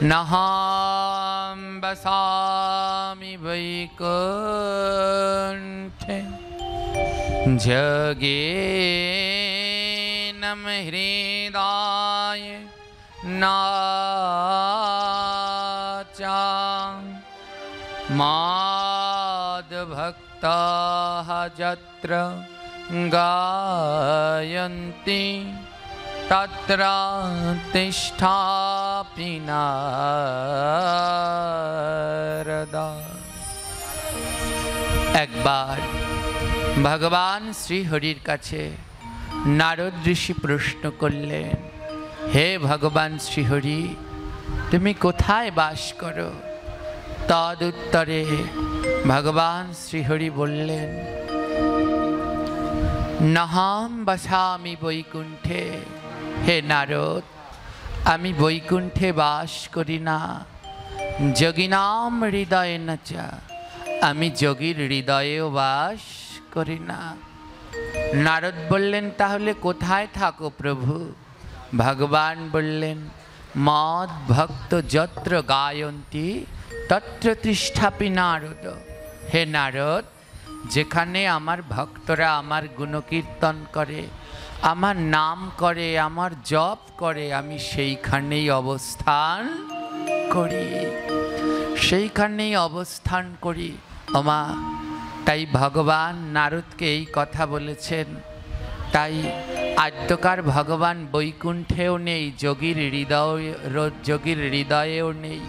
नहं वसामि वैकुण्ठे जगेनं हृदय नाचा माद्भक्ताः यत्र गायन्ति तत्र तिष्ठामि नारद। একবার ভগবান শ্রীহরির কাছে নারদ ঋষি প্রশ্ন করলেন, হে ভগবান শ্রীহরি, তুমি কোথায় বাস করো? তদুত্তরে ভগবান শ্রীহরি বললেন, নহম বসামি বৈকুণ্ঠে। হে নারদ, আমি বৈকুণ্ঠে বাস করি না। যোগিনাম হৃদয়ে নাচা, আমি যোগীর হৃদয়েও বাস করি না। নারদ বললেন, তাহলে কোথায় থাকো প্রভু? ভগবান বললেন, মদ ভক্ত যত্র গায়ন্তি তত্র তিষ্ঠাপি নারদ। হে নারদ, যেখানে আমার ভক্তরা আমার গুণকীর্তন করে, আমার নাম করে, আমার জপ করে, আমি সেইখানেই অবস্থান করি, সেইখানেই অবস্থান করি। ওমা, তাই ভগবান নারদকে এই কথা বলেছেন। তাই আদ্যকার ভগবান বৈকুণ্ঠেও নেই, যোগীর হৃদয়েও নেই।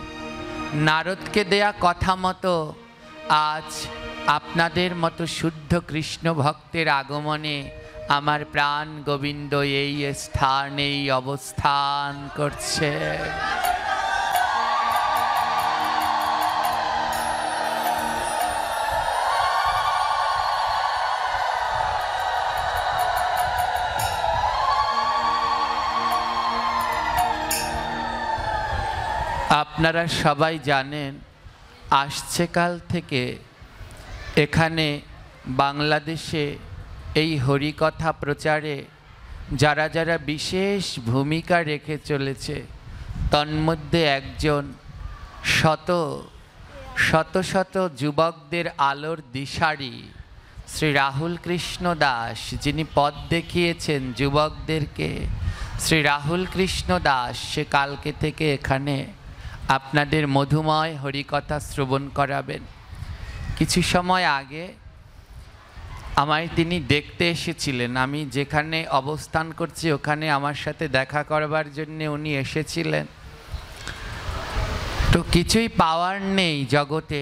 নারদকে দেয়া কথা মতো আজ আপনাদের মতো শুদ্ধ কৃষ্ণ ভক্তের আগমনে আমার প্রাণ গোবিন্দ এই স্থানেই অবস্থান করছে। আপনারা সবাই জানেন, আসছে কাল থেকে এখানে বাংলাদেশে এই হরিকথা প্রচারে যারা যারা বিশেষ ভূমিকা রেখে চলেছে, তন্মধ্যে একজন শত শত যুবকদের আলোর দিশারি শ্রী রাহুল কৃষ্ণ দাস, যিনি পথ দেখিয়েছেন যুবকদেরকে। শ্রী রাহুল কৃষ্ণ দাস সে কালকে থেকে এখানে আপনাদের মধুময় হরিকথা শ্রবণ করাবেন। কিছু সময় আগে আমায় তিনি দেখতে এসেছিলেন। আমি যেখানে অবস্থান করছি ওখানে আমার সাথে দেখা করবার জন্য উনি এসেছিলেন। তো কিছুই পাওয়ার নেই জগতে।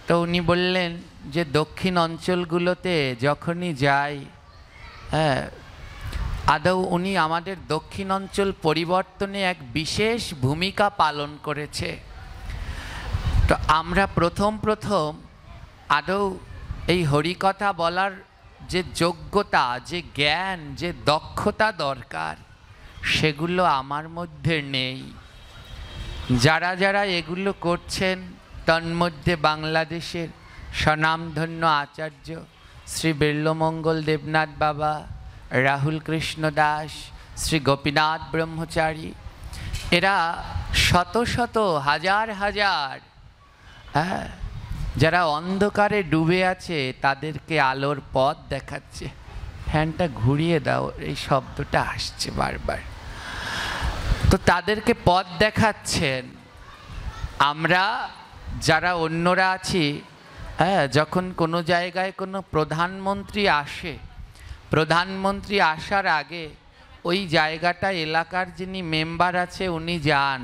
তো উনি বললেন যে দক্ষিণ অঞ্চলগুলোতে যখনই যাই, আদৌ উনি আমাদের দক্ষিণ অঞ্চল পরিবর্তনে এক বিশেষ ভূমিকা পালন করেছে। তো আমরা প্রথম আদৌ এই হরিকথা বলার যে যোগ্যতা, যে জ্ঞান, যে দক্ষতা দরকার, সেগুলো আমার মধ্যে নেই। যারা যারা এগুলো করছেন, তন্মধ্যে বাংলাদেশের স্বনামধন্য আচার্য শ্রী বিল্বমঙ্গল দেবনাথ বাবা, রাহুল কৃষ্ণ দাস, শ্রী গোপীনাথ ব্রহ্মচারী, এরা শত শত হাজার যারা অন্ধকারে ডুবে আছে তাদেরকে আলোর পথ দেখাচ্ছে। ফ্যানটা ঘুরিয়ে দাও, এই শব্দটা আসছে বারবার। তো তাদেরকে পথ দেখাচ্ছেন। আমরা যারা অন্যরা আছি, যখন কোনো জায়গায় কোনো প্রধানমন্ত্রী আসে, প্রধানমন্ত্রী আসার আগে ওই জায়গাটা এলাকার যিনি মেম্বার আছে উনি যান,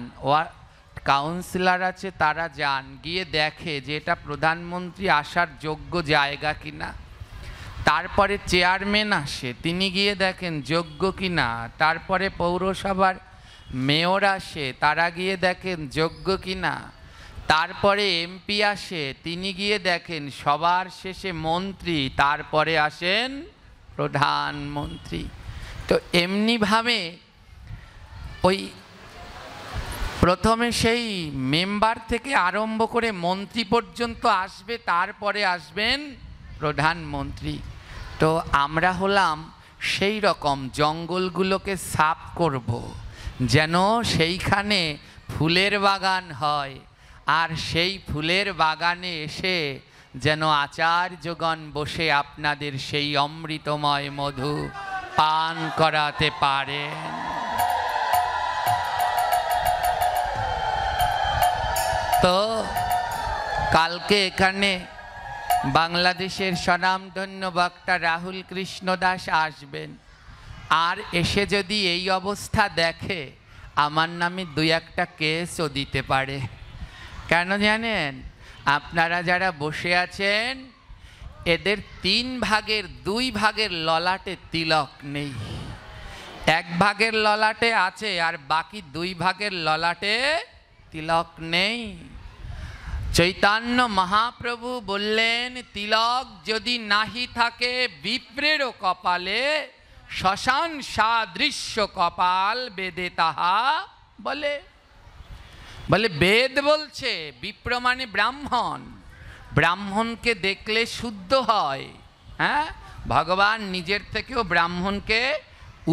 কাউন্সিলর আছে তারা যান, গিয়ে দেখে যে এটা প্রধানমন্ত্রী আসার যোগ্য জায়গা কিনা। তারপরে চেয়ারম্যান আসে, তিনি গিয়ে দেখেন যোগ্য কিনা। তারপরে পৌরসভার মেয়র আসে, তারা গিয়ে দেখেন যোগ্য কিনা। তারপরে এমপি আসে, তিনি গিয়ে দেখেন। সবার শেষে মন্ত্রী, তারপরে আসেন প্রধানমন্ত্রী। তো এমনিভাবে ওই প্রথমে সেই মেম্বার থেকে আরম্ভ করে মন্ত্রী পর্যন্ত আসবে, তারপরে আসবেন প্রধানমন্ত্রী। তো আমরা হলাম সেই রকম, জঙ্গলগুলোকে সাফ করব, যেন সেইখানে ফুলের বাগান হয়, আর সেই ফুলের বাগানে এসে যেন আচার্যগণ বসে আপনাদের সেই অমৃতময় মধু পান করাতে পারেন। তো কালকে এখানে বাংলাদেশের স্বনামধন্য বক্তা রাহুল কৃষ্ণ দাস আসবেন, আর এসে যদি এই অবস্থা দেখে আমার নামে 2-1টা কেসও দিতে পারে। কেন জানেন? আপনারা যারা বসে আছেন এদের 3 ভাগের 2 ভাগের ললাটে তিলক নেই, 1 ভাগের ললাটে আছে আর বাকি 2 ভাগের ললাটে তিলক নেই। চৈতন্য মহাপ্রভু বললেন, তিলক যদি নাহি থাকে বিপ্রেরও কপালে, শ্মশান সাদৃশ্য কপাল বেদে তাহা বলে। বলে বেদ বলছে, বিপ্র মানে ব্রাহ্মণ, ব্রাহ্মণকে দেখলে শুদ্ধ হয়। হ্যাঁ, ভগবান নিজের থেকেও ব্রাহ্মণকে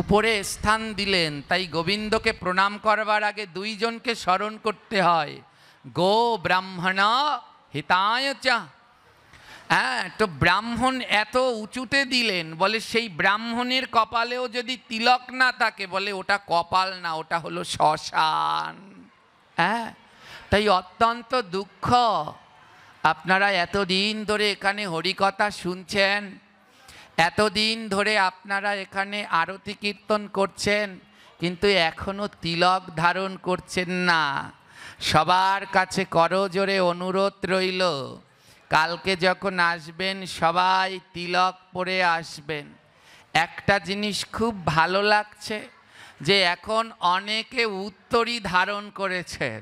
উপরে স্থান দিলেন, তাই গোবিন্দকে প্রণাম করবার আগে 2 জনকে স্মরণ করতে হয়, গো ব্রাহ্মণ হিতায় চ। হ্যাঁ, তো ব্রাহ্মণ এত উঁচুতে দিলেন, বলে সেই ব্রাহ্মণের কপালেও যদি তিলক না থাকে, বলে ওটা কপাল না, ওটা হলো শ্মশান। হ্যাঁ, তাই অত্যন্ত দুঃখ, আপনারা এতদিন ধরে এখানে হরিকথা শুনছেন, এতদিন ধরে আপনারা এখানে আরতি কীর্তন করছেন, কিন্তু এখনো তিলক ধারণ করছেন না। সবার কাছে করজোড়ে অনুরোধ রইল, কালকে যখন আসবেন সবাই তিলক পরে আসবেন। একটা জিনিস খুব ভালো লাগছে যে এখন অনেকে উত্তরী ধারণ করেছেন।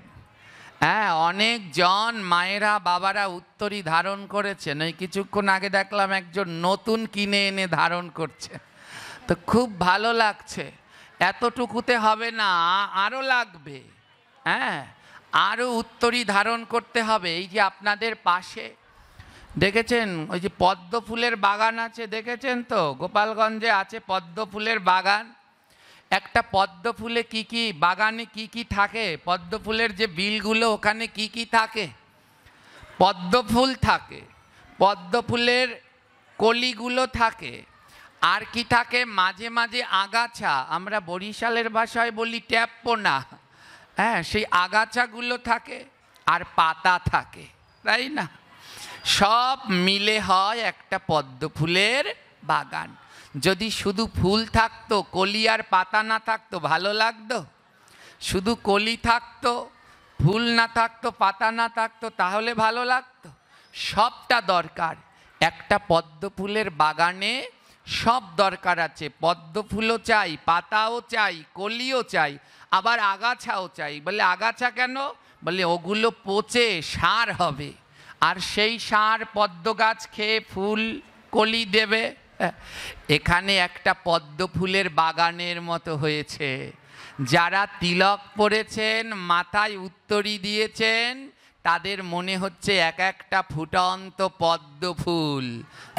হ্যাঁ, অনেকজন মায়েরা বাবারা উত্তরী ধারণ করেছেন। ওই কিছুক্ষণ আগে দেখলাম একজন নতুন কিনে এনে ধারণ করছে, তো খুব ভালো লাগছে। এতটুকুতে হবে না, আরও লাগবে। হ্যাঁ, আরও উত্তরী ধারণ করতে হবে। এই যে আপনাদের পাশে দেখেছেন ওই যে পদ্ম ফুলের বাগান আছে, দেখেছেন তো? গোপালগঞ্জে আছে পদ্ম ফুলের বাগান। একটা পদ্ম ফুলে কি কি, বাগানে কি কি থাকে, পদ্ম ফুলের যে বিলগুলো ওখানে কি কি থাকে? পদ্ম ফুল থাকে, পদ্ম ফুলের কলিগুলো থাকে, আর কি থাকে? মাঝে মাঝে আগাছা, আমরা বরিশালের ভাষায় বলি ট্যাপপোনা। হ্যাঁ, সেই আগাছাগুলো থাকে, আর পাতা থাকে, তাই না? সব মিলে হয় একটা পদ্ম ফুলের বাগান। যদি শুধু ফুল থাকতো, কলি আর পাতা না থাকতো, ভালো লাগতো? শুধু কলি থাকতো, ফুল না থাকতো, পাতা না থাকতো, তাহলে ভালো লাগতো? সবটা দরকার। একটা পদ্ম ফুলের বাগানে সব দরকার আছে। পদ্ম ফুলও চাই, পাতাও চাই, কলিও চাই, আবার আগাছাও চাই। বলে আগাছা কেন? বলে ওগুলো পচে সার হবে, আর সেই সার পদ্ম গাছ খেয়ে ফুল কলি দেবে। এখানে একটা পদ্ম ফুলের বাগানের মতো হয়েছে। যারা তিলক পরেছেন, মাথায় উত্তরী দিয়েছেন, তাদের মনে হচ্ছে এক একটা ফুটন্ত পদ্ম ফুল।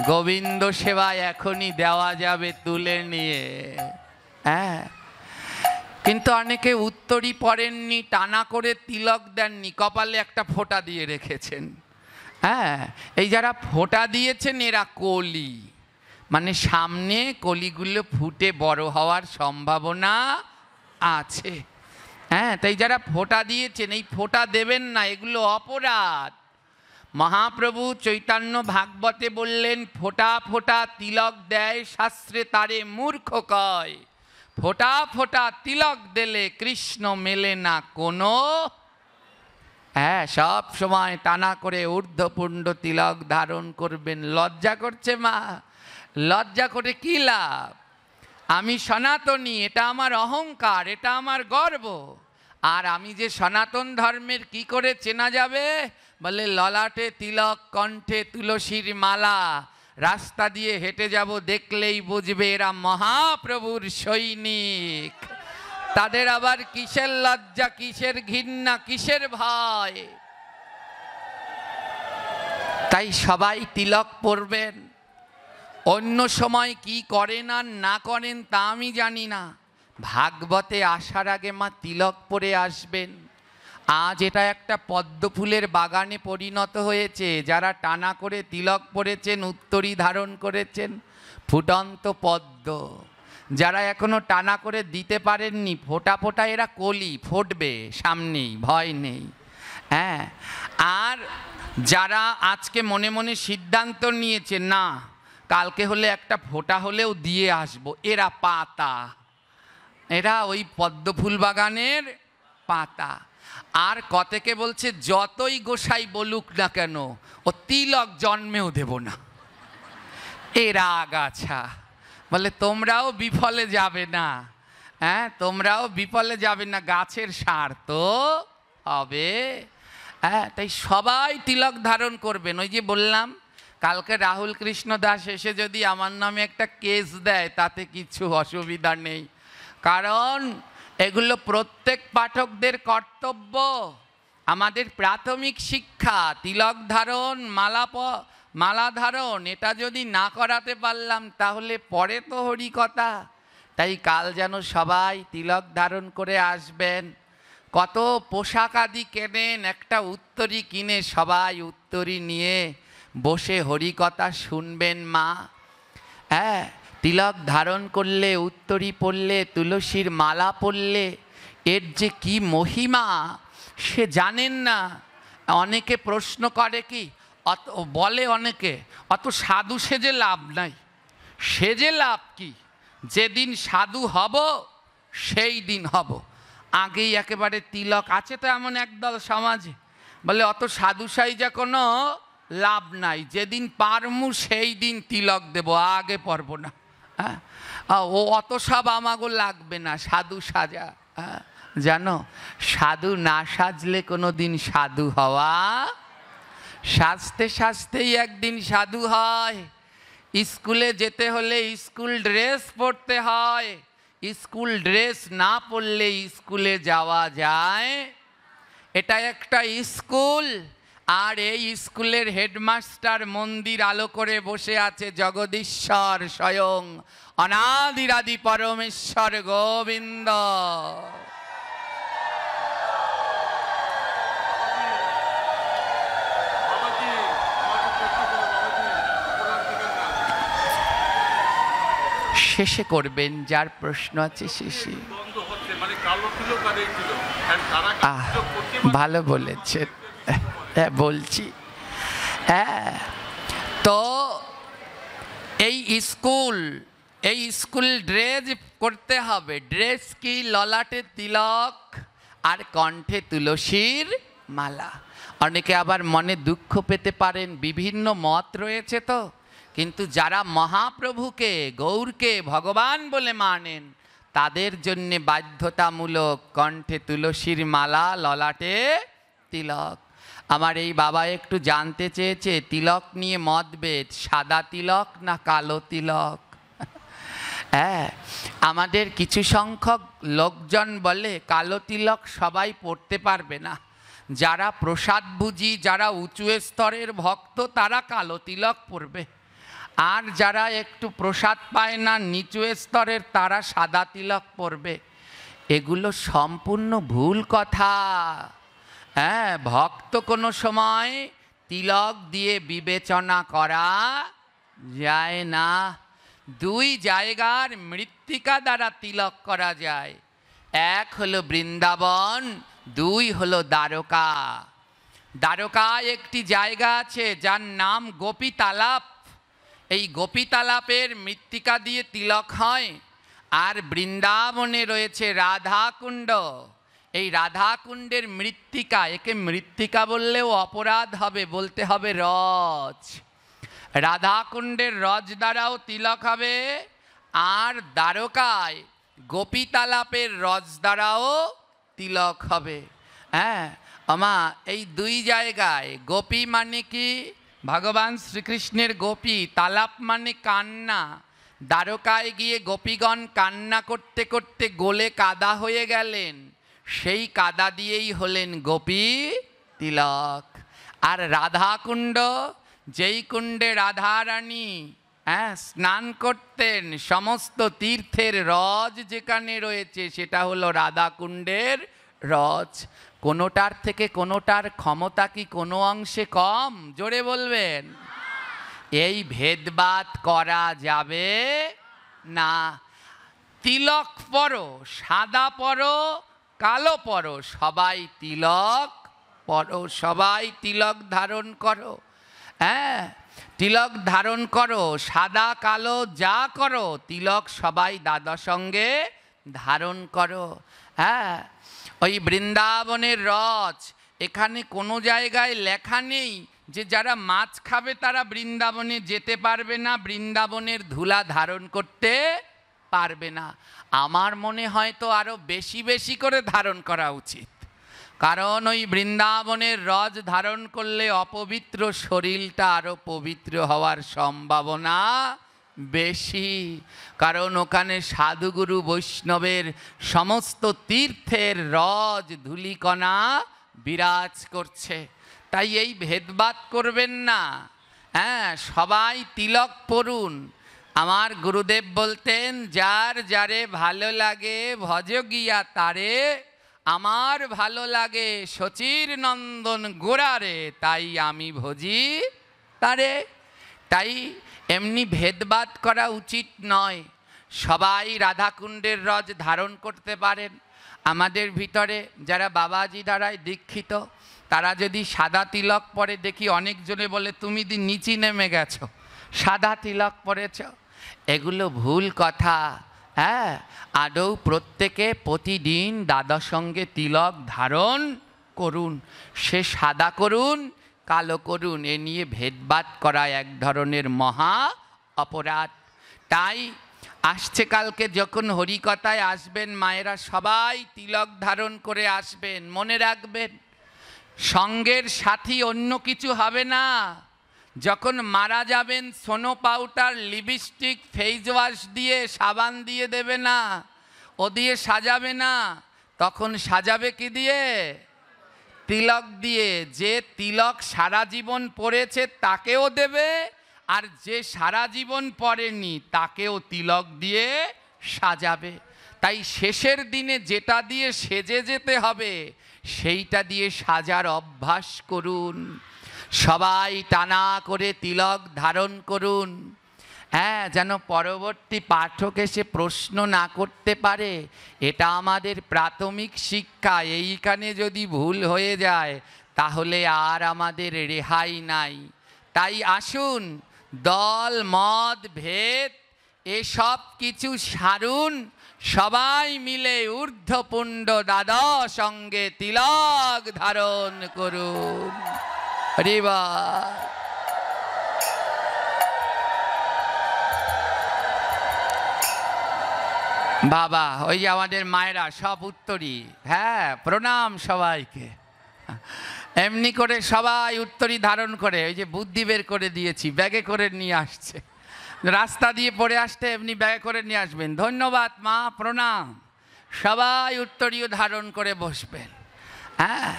গোবিন্দ সেবায় এখনই দেওয়া যাবে তুলে নিয়ে। হ্যাঁ, কিন্তু অনেকে উত্তরী পরেননি, টানা করে তিলক দেননি, কপালে একটা ফোঁটা দিয়ে রেখেছেন। হ্যাঁ, এই যারা ফোঁটা দিয়েছেন এরা কলি, মানে সামনে কলিগুলো ফুটে বড় হওয়ার সম্ভাবনা আছে। হ্যাঁ, তাই যারা ফোঁটা দিয়েছেন, এই ফোঁটা দেবেন না, এগুলো অপরাধ। মহাপ্রভু চৈতন্য ভাগবতে বললেন, ফোঁটা ফোঁটা তিলক দেয় শাস্ত্রে তারে মূর্খ কয়, ফোঁটা ফোঁটা তিলক দিলে কৃষ্ণ মেলে না কোনো। হ্যাঁ, সব সময় টানা করে ঊর্ধ্বপুণ্ড তিলক ধারণ করবেন। লজ্জা করছে মা? লজ্জা করে কি লাভ? আমি সনাতনী, এটা আমার অহংকার, এটা আমার গর্ব। আর আমি যে সনাতন ধর্মের কি করে চেনা যাবে? বলে ললাটে তিলক, কণ্ঠে তুলসীর মালা, রাস্তা দিয়ে হেঁটে যাব, দেখলেই বুঝবে এরা মহাপ্রভুর সৈনিক। তাদের আবার কিসের লজ্জা, কিসের ঘৃণা, কিসের ভয়? তাই সবাই তিলক পরবেন। অন্য সময় কি করেন আর না করেন তা আমি জানি না, ভাগবতে আসার আগে মা তিলক পরে আসবেন। আজ এটা একটা পদ্ম ফুলের বাগানে পরিণত হয়েছে। যারা টানা করে তিলক পরেছেন, উত্তরী ধারণ করেছেন, ফুটন্ত পদ্ম। যারা এখনো টানা করে দিতে পারেননি, ফোঁটা ফোঁটা এরা কলি ফুটবে সামনেই, ভয় নেই। হ্যাঁ, আর যারা আজকে মনে মনে সিদ্ধান্ত নিয়েছে না কালকে হলে একটা ফোঁটা হলেও দিয়ে আসবো, এরা পাতা, এরা ওই পদ্ম ফুল বাগানের পাতা। আর কতকে বলছে যতই গোসাই বলুক না কেন ও তিলক জন্মেও দেব না, এরা আগাছা। বলে তোমরাও বিফলে যাবে না, হ্যাঁ তোমরাও বিফলে যাবে না, গাছের সার তো হবে। হ্যাঁ, তাই সবাই তিলক ধারণ করবেন। ওই যে বললাম কালকে রাহুল কৃষ্ণ দাস এসে যদি আমার নামে একটা কেস দেয় তাতে কিছু অসুবিধা নেই, কারণ এগুলো প্রত্যেক পাঠকদের কর্তব্য। আমাদের প্রাথমিক শিক্ষা তিলক ধারণ, মালা ধারণ, এটা যদি না করাতে পারলাম তাহলে পরে তো হরি কথা। তাই কাল যেন সবাই তিলক ধারণ করে আসবেন। কত পোশাক আদি কেনেন, একটা উত্তরী কিনে সবাই উত্তরী নিয়ে বসে হরিকথা শুনবেন মা। হ্যাঁ, তিলক ধারণ করলে, উত্তরী পরলে, তুলসীর মালা পরলে এর যে কি মহিমা সে জানেন না। অনেকে প্রশ্ন করে কি, বলে অনেকে অত সাধু সেজে লাভ নাই। সেজে লাভ কি? যেদিন সাধু হব সেই দিন হব, আগেই একেবারে তিলক আছে তো এমন একদল সমাজে বলে অত সাধু সাইজা কোনো লাভ নাই, যেদিন পারমু সেই দিন তিলক দেব, আগে পারবো না। হ্যাঁ, ও অত সব আমাগো লাগবে না, সাধু সাজা। হ্যাঁ, জানো সাধু না সাজলে কোনো দিন সাধু হওয়া, সাজতে সাজতেই একদিন সাধু হয়। স্কুলে যেতে হলে স্কুল ড্রেস পরতে হয়, স্কুল ড্রেস না পরলে স্কুলে যাওয়া যায়। এটা একটা স্কুল, আর এই স্কুলের হেডমাস্টার মন্দির আলো করে বসে আছে জগদীশ্বর স্বয়ং অনাদিরাদি পরমেশ্বর গোবিন্দ। শেষে করবেন, যার প্রশ্ন আছে শেষে। ভালো বলেছেন, বলছি। হ্যাঁ, তো এই স্কুল ড্রেস করতে হবে। ড্রেস কি? ললাটে তিলক আর কণ্ঠে তুলসীর মালা। অনেকে আবার মনে দুঃখ পেতে পারেন, বিভিন্ন মত রয়েছে তো, কিন্তু যারা মহাপ্রভুকে, গৌরকে ভগবান বলে মানেন তাদের জন্যে বাধ্যতামূলক কণ্ঠে তুলসীর মালা, ললাটে তিলক। আমার এই বাবা একটু জানতে চেয়েছে তিলক নিয়ে মতভেদ, সাদা তিলক না কালো তিলক। হ্যাঁ, আমাদের কিছু সংখ্যক লোকজন বলে কালো তিলক সবাই পড়তে পারবে না, যারা প্রসাদভুজি, যারা উঁচু স্তরের ভক্ত তারা কালো তিলক পরবে, আর যারা একটু প্রসাদ পায় না নিচু স্তরের তারা সাদা তিলক পরবে। এগুলো সম্পূর্ণ ভুল কথা। হ্যাঁ, ভক্ত কোনো সময় তিলক দিয়ে বিবেচনা করা যায় না। দুই জায়গার মৃত্তিকা দ্বারা তিলক করা যায়, এক হলো বৃন্দাবন, দুই হলো দ্বারকা। দ্বারকায় একটি জায়গা আছে যার নাম গোপী তালাপ। এই গোপী তালাপের মৃত্তিকা দিয়ে তিলক হয়। আর বৃন্দাবনে রয়েছে রাধাকুণ্ড। এই রাধাকুণ্ডের মৃত্তিকা, একে মৃত্তিকা বললেও অপরাধ হবে, বলতে হবে রজ। রাধাকুণ্ডের রজ দ্বারাও তিলক হবে, আর দ্বারকায় গোপী তালাপের রজ দ্বারাও তিলক হবে। হ্যাঁ আমা, এই দুই জায়গায় গোপী মানে কি? ভগবান শ্রীকৃষ্ণের গোপী, তালাপ মানে কান্না। দ্বারকায় গিয়ে গোপীগণ কান্না করতে করতে গোলে কাদা হয়ে গেলেন, সেই কাদা দিয়েই হলেন গোপী তিলক। আর রাধাকুণ্ড, যেই কুণ্ডে রাধারানী স্নান করতেন, সমস্ত তীর্থের রজ যেখানে রয়েছে সেটা হলো রাধাকুণ্ডের রজ। কোনোটার থেকে কোনোটার ক্ষমতা কি কোনো অংশে কম? জোরে বলবেন। এই ভেদবাদ করা যাবে না। তিলক পরো, সাদা পরো, কালো পরো, সবাই তিলক পরো, সবাই তিলক ধারণ করো। হ্যাঁ, তিলক ধারণ করো, সাদা কালো যা করো, তিলক সবাই দাদা সঙ্গে ধারণ করো। হ্যাঁ, ওই বৃন্দাবনের রজ, এখানে কোনো জায়গায় লেখা নেই যে যারা মাছ খাবে তারা বৃন্দাবনে যেতে পারবে না, বৃন্দাবনের ধুলা ধারণ করতে পারবে না। আমার মনে হয় তো আরো বেশি বেশি করে ধারণ করা উচিত, কারণ ওই বৃন্দাবনের রজ ধারণ করলে অপবিত্র শরীরটা আরো পবিত্র হওয়ার সম্ভাবনা বেশি, কারণ ওখানে সাধুগুরু বৈষ্ণবের সমস্ত তীর্থের রজ ধূলিকণা বিরাজ করছে। তাই এই ভেদবাদ করবেন না। হ্যাঁ, সবাই তিলক পরুন। আমার গুরুদেব বলতেন, যার যারে ভালো লাগে ভজ গিয়া তারে, আমার ভালো লাগে শচীর নন্দন গোড়ারে, তাই আমি ভজি তারে। তাই এমনি ভেদবাদ করা উচিত নয়। সবাই রাধাকুণ্ডের রজ ধারণ করতে পারেন। আমাদের ভিতরে যারা বাবাজি দ্বারাই দীক্ষিত, তারা যদি সাদা তিলক পরে, দেখি অনেকজনে বলে তুমি নিচে নেমে গেছো, সাদা তিলক পরেছ। এগুলো ভুল কথা। হ্যাঁ, আদৌ প্রত্যেকে প্রতিদিন দাদার সঙ্গে তিলক ধারণ করুন, সে সাদা করুন কালো করুন, এ নিয়ে ভেদবাদ করা এক ধরনের মহা অপরাধ। তাই আসছে কালকে যখন হরিকথায় আসবেন মায়েরা, সবাই তিলক ধারণ করে আসবেন। মনে রাখবেন, সঙ্গের সাথী অন্য কিছু হবে না। যখন মারা যাবেন সোনো পাউডার, লিপস্টিক, ফেস ওয়াশ দিয়ে, সাবান দিয়ে দেবে না, ও দিয়ে সাজাবে না। তখন সাজাবে কি দিয়ে? তিলক দিয়ে। যে তিলক সারা জীবন পরেছে তাকেও দেবে, আর যে সারা জীবন পরেনি তাকেও তিলক দিয়ে সাজাবে। তাই শেষের দিনে যেটা দিয়ে সেজে যেতে হবে সেইটা দিয়ে সাজার অভ্যাস করুন। সবাই টানা করে তিলক ধারণ করুন। হ্যাঁ, যেন পরবর্তী পাঠক এসে প্রশ্ন না করতে পারে। এটা আমাদের প্রাথমিক শিক্ষা। এইখানে যদি ভুল হয়ে যায় তাহলে আর আমাদের রেহাই নাই। তাই আসুন, দল মত ভেদ এসব কিছু সারুন, সবাই মিলে ঊর্ধ্বপুণ্ড দাদা সঙ্গে তিলক ধারণ করুন। হরিবা। বাবা, ওই যে আমাদের মায়েরা সব উত্তরী। হ্যাঁ, প্রণাম সবাইকে। এমনি করে সবাই উত্তরী ধারণ করে, ওই যে বুদ্ধি বের করে দিয়েছি, ব্যাগে করে নিয়ে আসছে। রাস্তা দিয়ে পড়ে আসতে এমনি ব্যাগে করে নিয়ে আসবেন। ধন্যবাদ মা, প্রণাম। সবাই উত্তরীয় ধারণ করে বসবেন। হ্যাঁ,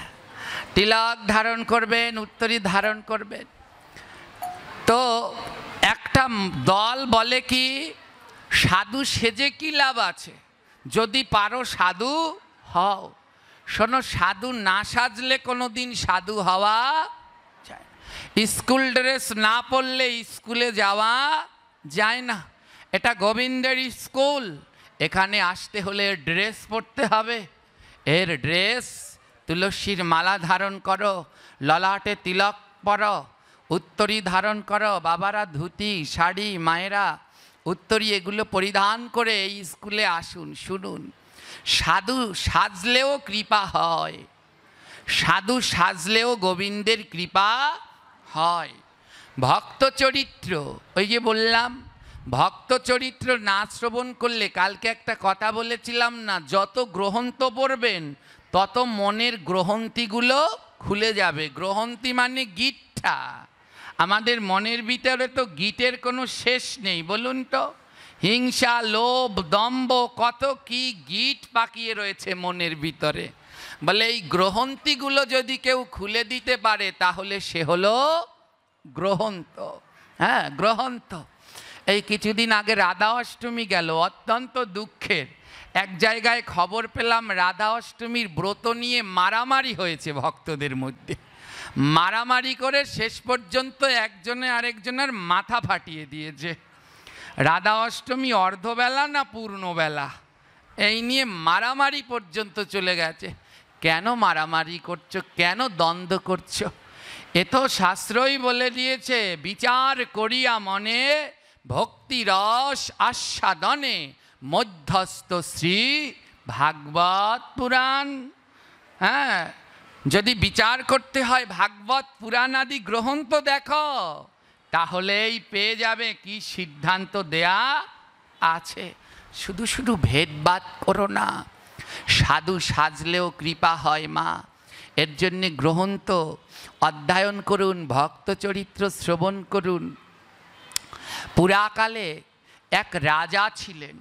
তিলক ধারণ করবেন, উত্তরী ধারণ করবেন। তো একটা দল বলে কি, সাধু সেজে কি লাভ আছে? যদি পারো সাধু হও। শোনো, সাধু না সাজলে কোনো দিন সাধু হওয়া যায় না। স্কুল ড্রেস না পরলে স্কুলে যাওয়া যায় না। এটা গোবিন্দের স্কুল, এখানে আসতে হলে ড্রেস পরতে হবে। এর ড্রেস, তুলসীর মালা ধারণ করো, ললাটে তিলক পরো, উত্তরী ধারণ করো। বাবারা ধুতি, শাড়ি, মায়েরা উত্তরী এগুলো পরিধান করে এই স্কুলে আসুন। শুনুন, সাধু সাজলেও কৃপা হয়, সাধু সাজলেও গোবিন্দের কৃপা হয়। ভক্ত চরিত্র, ওই যে বললাম, ভক্ত চরিত্র না শ্রবণ করলে, কালকে একটা কথা বলেছিলাম না, যত গ্রহন্ত পড়বেন তত মনের গ্রহন্তিগুলো খুলে যাবে। গ্রহন্তি মানে গিটটা। আমাদের মনের ভিতরে তো গিটের কোনো শেষ নেই, বলুন তো। হিংসা, লোভ, দম্ভ, কত কি গিট পাকিয়ে রয়েছে মনের ভিতরে। বলে এই গ্রহন্তিগুলো যদি কেউ খুলে দিতে পারে তাহলে সে হলো গ্রহন্ত। হ্যাঁ, গ্রহন্ত। এই কিছুদিন আগে রাধা অষ্টমী গেল, অত্যন্ত দুঃখের। এক জায়গায় খবর পেলাম রাধা অষ্টমীর ব্রত নিয়ে মারামারি হয়েছে ভক্তদের মধ্যে। মারামারি করে শেষ পর্যন্ত একজনে আরেকজনের মাথা ফাটিয়ে দিয়েছে। রাধা অষ্টমী অর্ধবেলা না পূর্ণবেলা, এই নিয়ে মারামারি পর্যন্ত চলে গেছে। কেন মারামারি করছো, কেন দ্বন্দ্ব করছো? এ তো শাস্ত্রই বলে দিয়েছে, বিচার করিয়া মনে ভক্তি রস আস্বাদনে মধ্যস্থ শ্রী ভাগবত পুরাণ। হ্যাঁ, যদি বিচার করতে হয় ভাগবত পুরাণ আদি গ্রন্থ দেখো, তাহলেই পেয়ে যাবে কি সিদ্ধান্ত দেয়া আছে। শুধু শুধু ভেদবাদ করো না। সাধু সাজলেও কৃপা হয় মা। এর জন্যে গ্রন্থ অধ্যয়ন করুন, ভক্ত চরিত্র শ্রবণ করুন। পুরাকালে এক রাজা ছিলেন।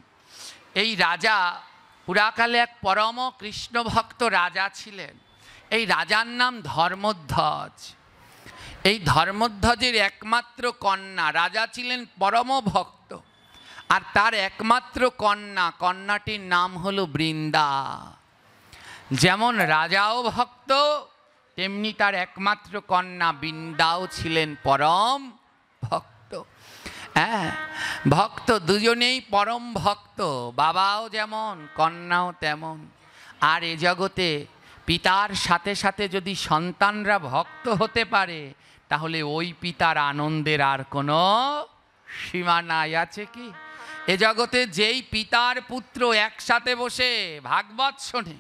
এই রাজা পুরাকালে এক পরম কৃষ্ণ ভক্ত রাজা ছিলেন। এই রাজার নাম ধর্মধ্বজ। এই ধর্মধ্বজের একমাত্র কন্যা, রাজা ছিলেন পরম ভক্ত, আর তার একমাত্র কন্যা, কন্যাটির নাম হলো বৃন্দা। যেমন রাজাও ভক্ত, তেমনি তার একমাত্র কন্যা বৃন্দাও ছিলেন পরম ভক্ত। হ্যাঁ, ভক্ত দুজনেই পরম ভক্ত, বাবাও যেমন কন্যাও তেমন। আর এ জগতে পিতার সাথে সাথে যদি সন্তানরা ভক্ত হতে পারে, তাহলে ওই পিতার আনন্দের আর কোনো সীমা নাই। আছে কি? এ জগতে যেই পিতার পুত্র একসাথে বসে ভাগবত শোনে,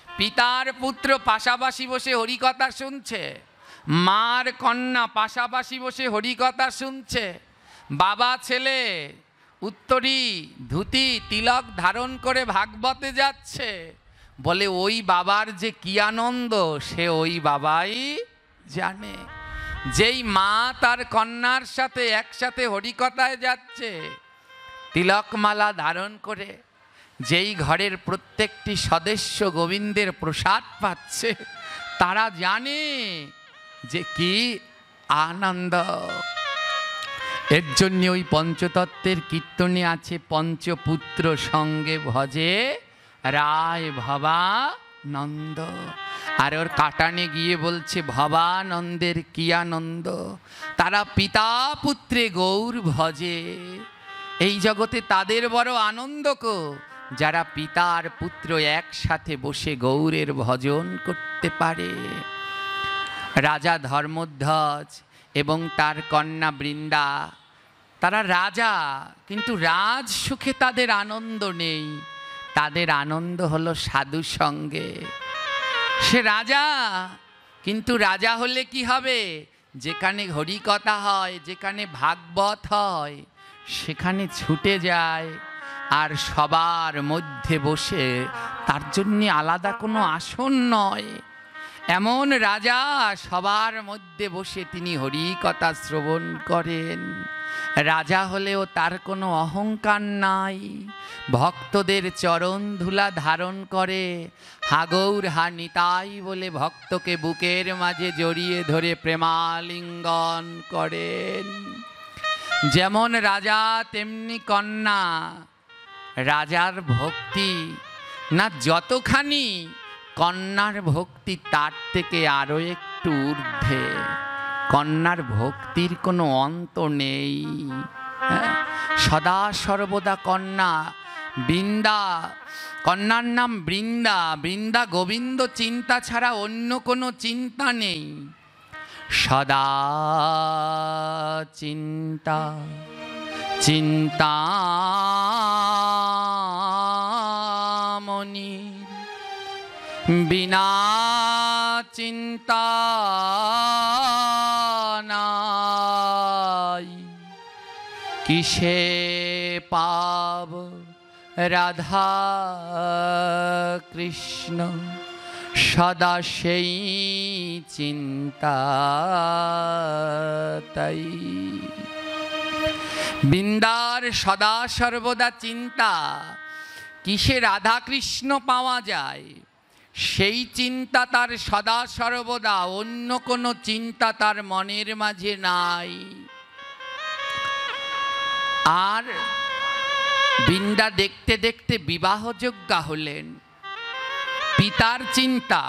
পিতার পুত্র পাশাপাশি বসে হরিকথা শুনছে, মার কন্যা পাশাপাশি বসে হরিকথা শুনছে, বাবা ছেলে উত্তরী ধুতি তিলক ধারণ করে ভাগবতে যাচ্ছে, বলে ওই বাবার যে কি আনন্দ সে ওই বাবাই জানে। যেই মা তার কন্যার সাথে একসাথে হরিকথায় যাচ্ছে, তিলকমালা ধারণ করে, যেই ঘরের প্রত্যেকটি সদস্য গোবিন্দের প্রসাদ পাচ্ছে, তারা জানে যে কি আনন্দ। এর জন্য ওই পঞ্চতত্ত্বের কীর্তনে আছে, পঞ্চপুত্র সঙ্গে ভজে রায় ভবানন্দ। আর ওর কাটানে গিয়ে বলছে ভবানন্দের কি আনন্দ, তারা পিতা পুত্রে গৌর ভজে। এই জগতে তাদের বড় আনন্দ কো, যারা পিতা আর পুত্র একসাথে বসে গৌরের ভজন করতে পারে। রাজা ধর্মধ্বজ এবং তার কন্যা বৃন্দা, তারা রাজা, কিন্তু রাজ সুখে তাদের আনন্দ নেই। তাদের আনন্দ হলো সাধু সঙ্গে। সে রাজা, কিন্তু রাজা হলে কি হবে? যেখানে হরিকথা হয়, যেখানে ভাগবত হয়, সেখানে ছুটে যায়, আর সবার মধ্যে বসে, তার জন্যে আলাদা কোনো আসন নয়। এমন রাজা সবার মধ্যে বসে তিনি হরিকথা শ্রবণ করেন। রাজা হলেও তার কোনো অহংকার নাই, ভক্তদের চরণ ধুলা ধারণ করে, হাগৌর হা নিতাই বলে ভক্তকে বুকের মাঝে জড়িয়ে ধরে প্রেমালিঙ্গন করেন। যেমন রাজা তেমনি কন্যা। রাজার ভক্তি না যতখানি, কন্যার ভক্তি তার থেকে আরো একটু ঊর্ধ্বে। কন্যার ভক্তির কোনো অন্ত নেই। সদা সর্বদা কন্যা বৃন্দা, কন্যার নাম বৃন্দা। বৃন্দা গোবিন্দ চিন্তা ছাড়া অন্য কোনো চিন্তা নেই। সদা চিন্তা চিন্তামণি, বিনা চিন্তা নাই। কিসে পাব রাধা কৃষ্ণ, সদা সেই চিন্তা তাই। বৃন্দার সদা সর্বদা চিন্তা। কিসে রাধা কৃষ্ণ পাওয়া যায়, সেই চিন্তা তার সদা সর্বদা, অন্য কোনো চিন্তা তার মনের মাঝে নাই। আর বৃন্দা দেখতে দেখতে বিবাহযোগ্যা হলেন। পিতার চিন্তা,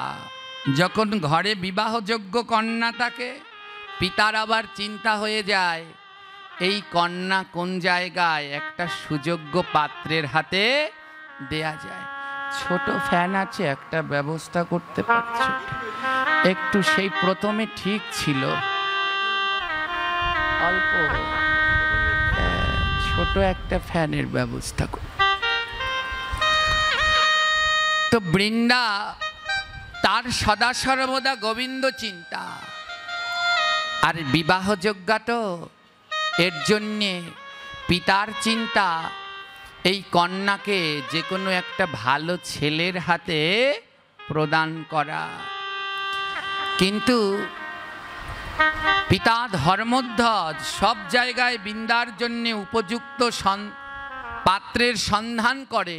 যখন ঘরে বিবাহযোগ্য কন্যা থাকে, পিতার আবার চিন্তা হয়ে যায় এই কন্যা কোন জায়গায় একটা সুযোগ্য পাত্রের হাতে দেয়া যায়। ছোট ফ্যান আছে, একটা ব্যবস্থা করতে পারছো একটু? সেই প্রথমে ঠিক ছিল, অল্প ছোট একটা ফ্যানের ব্যবস্থা কর। তো বৃন্দা তার সদা সর্বদা গোবিন্দ চিন্তা, আর বিবাহযোগ্যা তো এর জন্যে পিতার চিন্তা এই কন্যাকে যে কোনো একটা ভালো ছেলের হাতে প্রদান করা। কিন্তু পিতা ধর্মধ্বজ সব জায়গায় বৃন্দার জন্য উপযুক্ত পাত্রের সন্ধান করে,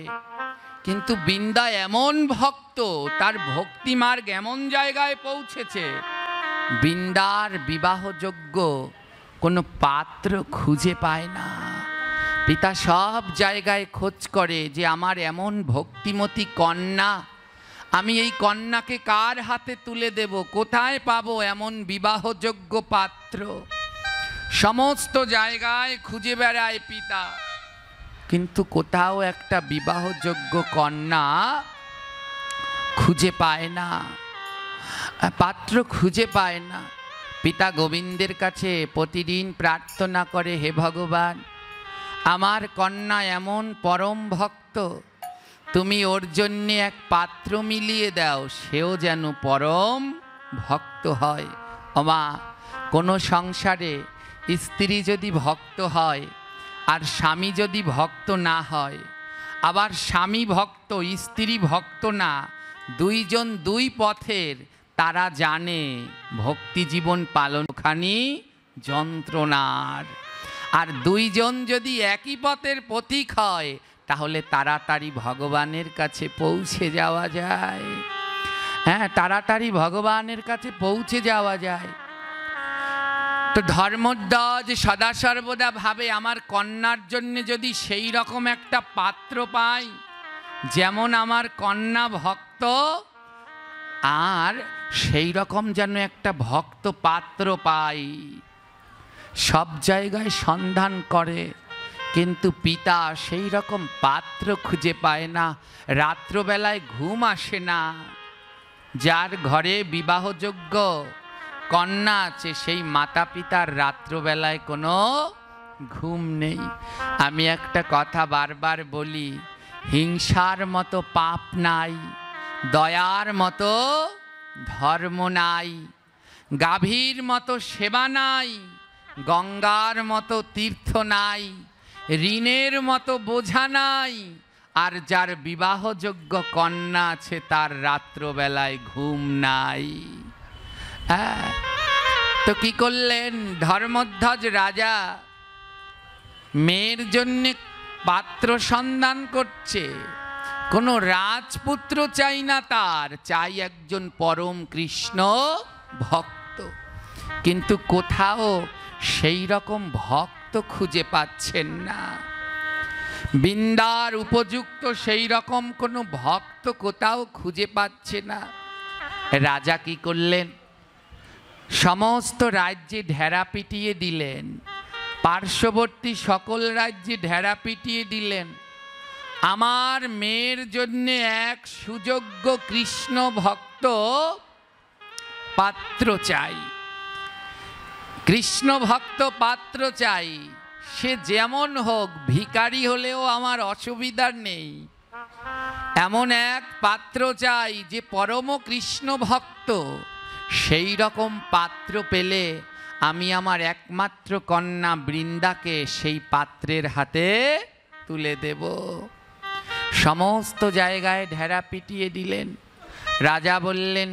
কিন্তু বৃন্দা এমন ভক্ত, তার ভক্তিমার্গ এমন জায়গায় পৌঁছেছে, বৃন্দার বিবাহযোগ্য কোনো পাত্র খুঁজে পায় না। পিতা সব জায়গায় খোঁজ করে যে আমার এমন ভক্তিমতী কন্যা, আমি এই কন্যাকে কার হাতে তুলে দেব, কোথায় পাবো এমন বিবাহযোগ্য পাত্র। সমস্ত জায়গায় খুঁজে বেড়ায় পিতা, কিন্তু কোথাও একটা বিবাহযোগ্য কন্যা খুঁজে পায় না, পাত্র খুঁজে পায় না। পিতা গোবিন্দের কাছে প্রতিদিন প্রার্থনা করে, হে ভগবান, আমার কন্যা এমন পরম ভক্ত, তুমি ওর জন্যে এক পাত্র মিলিয়ে দাও, সেও যেন পরম ভক্ত হয়। ওমা, কোনো সংসারে স্ত্রী যদি ভক্ত হয় আর স্বামী যদি ভক্ত না হয়, আবার স্বামী ভক্ত স্ত্রী ভক্ত না, দুইজন দুই পথের, তারা জানে ভক্তি জীবন পালনখানি যন্ত্রণার। আর দুইজন যদি একই পথের পথিক হয়, তাহলে তাড়াতাড়ি ভগবানের কাছে পৌঁছে যাওয়া যায়। হ্যাঁ, তাড়াতাড়ি ভগবানের কাছে পৌঁছে যাওয়া যায়। তো ধর্মধ্বজ সদা সর্বদা ভাবে, আমার কন্যার জন্য যদি সেই রকম একটা পাত্র পাই, যেমন আমার কন্যা ভক্ত, আর সেই রকম যেন একটা ভক্ত পাত্র পাই। সব জায়গায় সন্ধান করে, কিন্তু পিতা সেই রকম পাত্র খুঁজে পায় না। রাত্রবেলায় ঘুম আসে না। যার ঘরে বিবাহযোগ্য কন্যা আছে, সেই মাতা পিতার রাত্রবেলায় কোনো ঘুম নেই। আমি একটা কথা বারবার বলি, হিংসার মতো পাপ নাই, দয়ার মতো ধর্ম নাই, গাভীর মতো সেবা নাই, গঙ্গার মতো তীর্থ নাই, ঋণের মতো বোঝা নাই, আর যার বিবাহযোগ্য কন্যা আছে তার রাত্রবেলায় ঘুম নাই। হ্যাঁ, তো কি করলেন ধর্মধ্বজ রাজা? মেয়ের জন্য পাত্র সন্ধান করছে, কোনো রাজপুত্র চাই না, তার চাই একজন পরম কৃষ্ণ ভক্ত। কিন্তু কোথাও সেই রকম ভক্ত খুঁজে পাচ্ছেন না। বৃন্দার উপযুক্ত সেই রকম কোনো ভক্ত কোথাও খুঁজে পাচ্ছে না। রাজা কি করলেন? সমস্ত রাজ্যে ঢেরা পিটিয়ে দিলেন, পার্শ্ববর্তী সকল রাজ্যে ঢেরা পিটিয়ে দিলেন। আমার মেয়ের জন্য এক সুযোগ্য কৃষ্ণ ভক্ত পাত্র চাই, কৃষ্ণ ভক্ত পাত্র চাই। সে যেমন হোক, ভিখারি হলেও আমার অসুবিধা নেই, এমন এক পাত্র চাই যে পরম কৃষ্ণ ভক্ত। সেই রকম পাত্র পেলে আমি আমার একমাত্র কন্যা বৃন্দাকে সেই পাত্রের হাতে তুলে দেব। সমস্ত জায়গায় ঢেরা পিটিয়ে দিলেন। রাজা বললেন,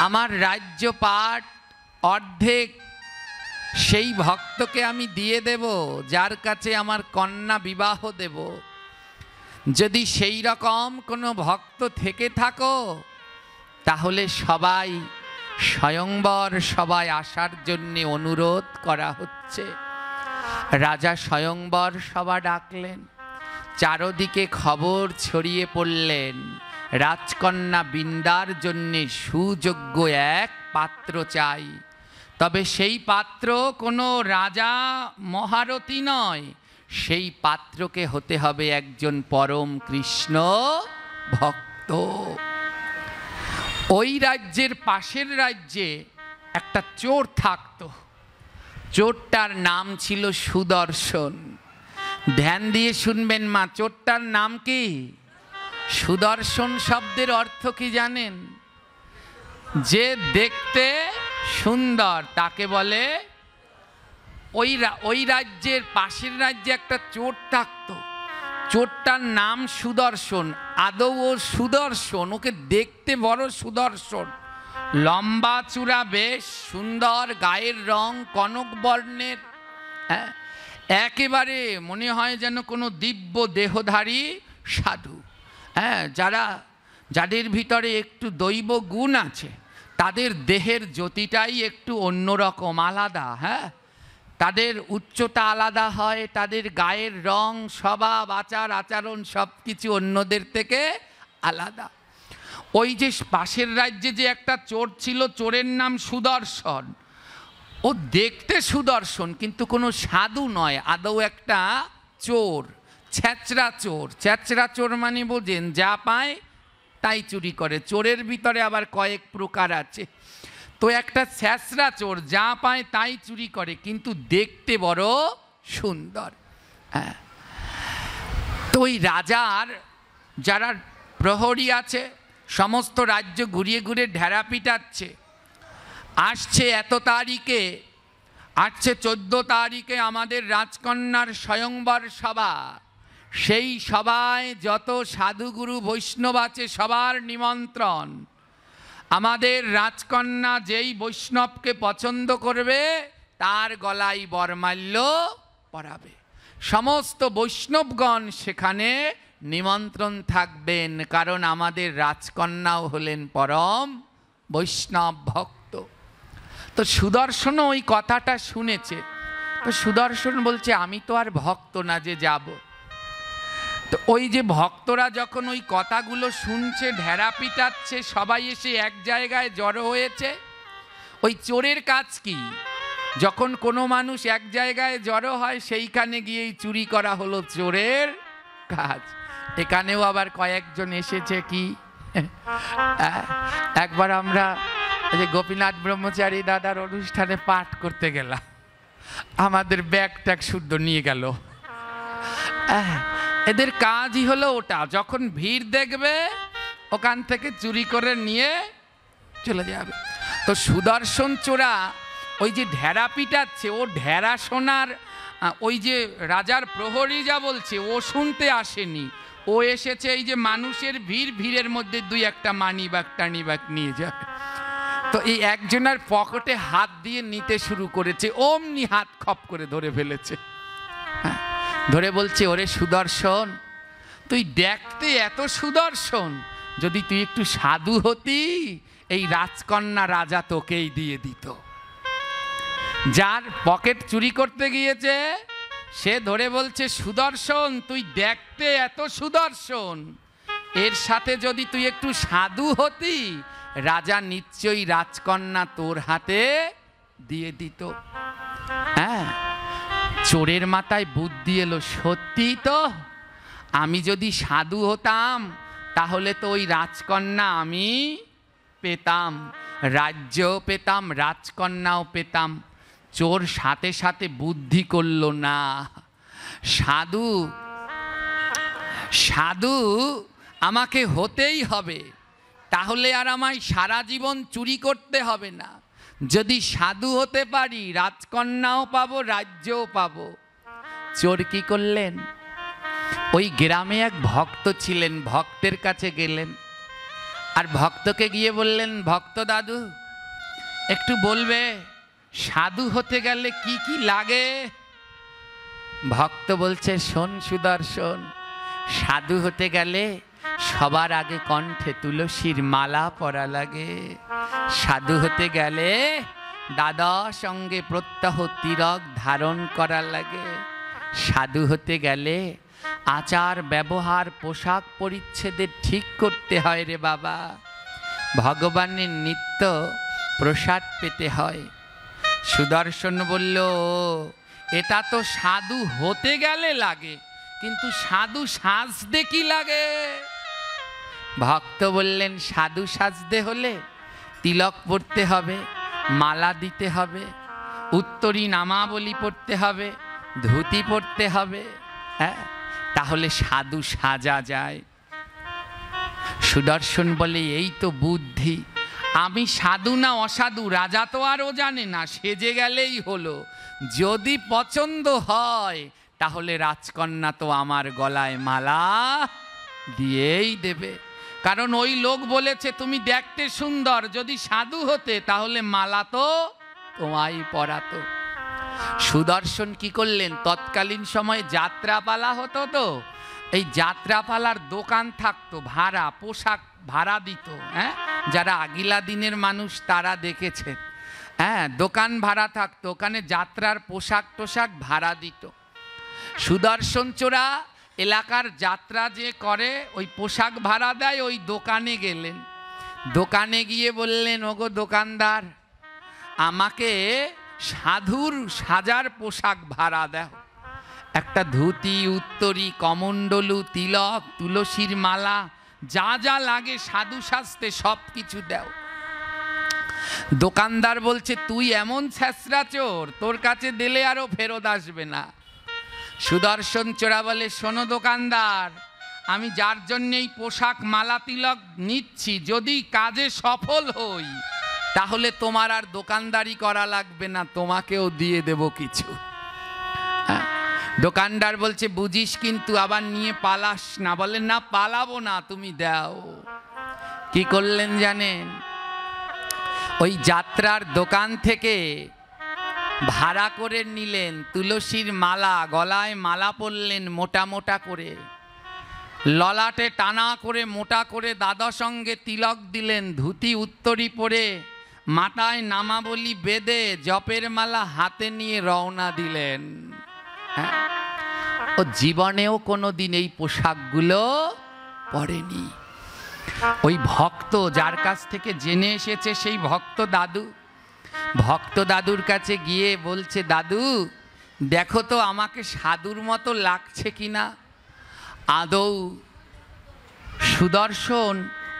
আমার রাজ্যপাট অর্ধেক সেই ভক্তকে আমি দিয়ে দেব যার কাছে আমার কন্যা বিবাহ দেব। যদি সেই রকম কোনো ভক্ত থেকে থাকো, তাহলে সবাই স্বয়ংবর সবাই আসার জন্যে অনুরোধ করা হচ্ছে। রাজা স্বয়ংবর সভা ডাকলেন, চারদিকে খবর ছড়িয়ে পড়লেন, রাজকন্যা বিন্দার জন্যে সুযোগ্য এক পাত্র চাই। তবে সেই পাত্র কোনো রাজা মহারথী নয়, সেই পাত্রকে হতে হবে একজন পরম কৃষ্ণ ভক্ত। ওই রাজ্যের পাশের রাজ্যে একটা চোর থাকতো। চোরটার নাম ছিল সুদর্শন। ধ্যান দিয়ে শুনবেন মা, চোরটার নাম কি? সুদর্শন শব্দের অর্থ কি জানেন? যে দেখতে সুন্দর তাকে বলে। ওই রাজ্যের পাশের রাজ্যে একটা চোর থাকতো। চোরটার নাম সুদর্শন। আদৌ ও সুদর্শন, ওকে দেখতে বড় সুদর্শন, লম্বা চূড়া, বেশ সুন্দর, গায়ের রং কনক বর্ণের, হ্যাঁ, একেবারে মনে হয় যেন কোনো দিব্য দেহধারী সাধু। হ্যাঁ, যাদের ভিতরে একটু দৈব গুণ আছে, তাদের দেহের জ্যোতিটাই একটু অন্যরকম, আলাদা। হ্যাঁ, তাদের উচ্চতা আলাদা হয়, তাদের গায়ের রং, স্বভাব, আচার আচরণ সব কিছু অন্যদের থেকে আলাদা। ওই যে পাশের রাজ্যে যে একটা চোর ছিল, চোরের নাম সুদর্শন। ও দেখতে সুদর্শন কিন্তু কোনো সাধু নয়, আদৌ একটা চোর, ছ্যাচরা চোর। ছ্যাচরা চোর মানে বোঝেন, যা পায় তাই চুরি করে। চোরের ভিতরে আবার কয়েক প্রকার আছে। তো একটা ছ্যাচরা চোর, যা পায় তাই চুরি করে, কিন্তু দেখতে বড় সুন্দর। হ্যাঁ, তো ওই রাজার যারা প্রহরী আছে, সমস্ত রাজ্য ঘুরিয়ে ঘুরে ঢেরা পিটাচ্ছে। আসছে এত তারিখে, আসছে 14 তারিখে আমাদের রাজকন্যার স্বয়ংবর সভা। সেই সভায় যত সাধুগুরু বৈষ্ণব আছে সবার নিমন্ত্রণ। আমাদের রাজকন্যা যেই বৈষ্ণবকে পছন্দ করবে তার গলায় বরমাল্য পরাবে। সমস্ত বৈষ্ণবগণ সেখানে নিমন্ত্রণ থাকবেন, কারণ আমাদের রাজকন্যাও হলেন পরম বৈষ্ণব ভক্ত। তো সুদর্শনও ওই কথাটা শুনেছে। তো সুদর্শন বলছে, আমি তো আর ভক্ত না যে যাব। তো ওই যে ভক্তরা যখন ওই কথাগুলো শুনছে, ঢেরা পিটাচ্ছে, সবাই এসে এক জায়গায় জড়ো হয়েছে। ওই চোরের কাজ কি? যখন কোনো মানুষ এক জায়গায় জড়ো হয়, সেইখানে গিয়েই চুরি করা হলো চোরের কাজ। এখানেও আবার কয়েকজন এসেছে। কি একবার আমরা যে গোপীনাথ ব্রহ্মচারী দাদার অনুষ্ঠানে পাঠ করতে গেলাম, আমাদের ব্যাগ ট্যাগ শুদ্ধ নিয়ে গেল। এদের কাজই হলো ওটা, যখন ভিড় দেখবে ওখান থেকে চুরি করে নিয়ে চলে যাবে। তো সুদর্শন চোরা ওই যে ঢেরা পিটাচ্ছে, ও ঢেরা শোনার, ওই যে রাজার প্রহরী যা বলছে ও শুনতে আসেনি। ও এসেছে এই যে মানুষের ভিড়ের মধ্যে দুই একটা মানিব্যাগ টানিব্যাগ নিয়ে যাবে। তো এই একজনের পকেটে হাত দিয়ে নিতে শুরু করেছে, অমনি হাত খপ করে ধরে ফেলেছে। ধরে বলছে, ওরে সুদর্শন, তুই দেখতে এত সুদর্শন, যদি তুই একটু সাধু হতি এই রাজকন্যা রাজা তোকেই দিয়ে দিত। যার পকেট চুরি করতে গিয়েছে সে ধরে বলছে, সুদর্শন তুই দেখতে এত সুদর্শন, এর সাথে যদি তুই একটু সাধু হতি রাজা নিশ্চয়ই রাজকন্যা তোর হাতে দিয়ে দিত। হ্যাঁ, চোরের মাথায় বুদ্ধি এলো, সত্যি তো, আমি যদি সাধু হতাম তাহলে তো ওই রাজকন্যা আমি পেতাম, রাজ্যও পেতাম, রাজকন্যাও পেতাম। চোর সাথে সাথে বুদ্ধি করলো, না, সাধু সাধু আমাকে হতেই হবে, তাহলে আর আমায় সারা জীবন চুরি করতে হবে না। যদি সাধু হতে পারি রাজকন্যাও পাবো, রাজ্যও পাবো। চোর কি করলেন, ওই গ্রামে এক ভক্ত ছিলেন, ভক্তের কাছে গেলেন আর ভক্তকে গিয়ে বললেন, ভক্ত দাদু একটু বলবে সাধু হতে গেলে কি কি লাগে? ভক্ত বলছে, শোন সুদর্শন, সাধু হতে গেলে সবার আগে কণ্ঠে তুলসীর মালা পরা লাগে। সাধু হতে গেলে দাদা সঙ্গে প্রত্যহ তিলক ধারণ করা লাগে। সাধু হতে গেলে আচার ব্যবহার পোশাক পরিচ্ছেদের ঠিক করতে হয় রে বাবা। ভগবানের নিত্য প্রসাদ পেতে হয়। সুদর্শন বলল, এটা তো সাধু হতে গেলে লাগে, কিন্তু সাধু সাজতে কি লাগে? ভক্ত বললেন, সাধু সাজতে হলে তিলক পড়তে হবে, মালা দিতে হবে, উত্তরী নামাবলী পড়তে হবে, ধুতি পড়তে হবে, হ্যাঁ, তাহলে সাধু সাজা যায়। সুদর্শন বলে, এই তো বুদ্ধি। আমি সাধু না অসাধু রাজা তো আরও জানে না, সেজে গেলেই হলো। যদি পছন্দ হয় তাহলে রাজকন্যা তো আমার গলায় মালা দিয়েই দেবে, কারণ ওই লোক বলেছে তুমি দেখতে সুন্দর, যদি সাধু হতে তাহলে মালা তো তোমায় পরাতো। সুদর্শন কি করলেন, তৎকালীন সময়ে যাত্রাপালা হতো, তো এই যাত্রাপালার দোকান থাকতো, ভাড়া পোশাক ভাড়া দিত, হ্যাঁ, যারা আগিলা দিনের মানুষ তারা দেখেছে, হ্যাঁ, দোকান ভাড়া থাকতো, ওখানে যাত্রার পোশাক টোশাক ভাড়া দিত। সুদর্শন চোরা এলাকার যাত্রা যে করে ওই পোশাক ভাড়া দেয়, ওই দোকানে গেলেন। দোকানে গিয়ে বললেন, ওগো দোকানদার, আমাকে সাধুর সাজার পোশাক ভাড়া দাও, একটা ধুতি, উত্তরী, কমণ্ডলু, তিলক, তুলসীর মালা, যা যা লাগে সাধু সাজতে সব কিছু দাও। দোকানদার বলছে, তুই এমন ছেঁচড়া চোর, তোর কাছে দিলে আরো ফেরত আসবে না। সুদর্শন চোরা বলে, শোনো দোকানদার, আমি যার জন্য এই পোশাক মালা তিলক নিচ্ছি, যদি কাজে সফল হই তাহলে তোমার আর দোকানদারি করা লাগবে না, তোমাকেও দিয়ে দেব কিছু। দোকানদার বলছে, বুঝিস কিন্তু আবার নিয়ে পালাস না। বলেন, না পালাবো না, তুমি দাও। কি করলেন জানেন, ওই যাত্রার দোকান থেকে ভাড়া করে নিলেন তুলসীর মালা, গলায় মালা পরলেন মোটা মোটা করে, ললাটে টানা করে মোটা করে দাদা সঙ্গে তিলক দিলেন, ধুতি উত্তরী পরে মাথায় নামাবলী বেঁধে জপের মালা হাতে নিয়ে রওনা দিলেন। হ্যাঁ, ও জীবনেও কোনো দিন এই পোশাকগুলো পরেনি। ওই ভক্ত যার কাছ থেকে জেনে এসেছে সেই ভক্ত দাদু, ভক্ত দাদুর কাছে গিয়ে বলছে, দাদু দেখো তো আমাকে সাধুর মতো লাগছে কিনা। আদৌ সুদর্শন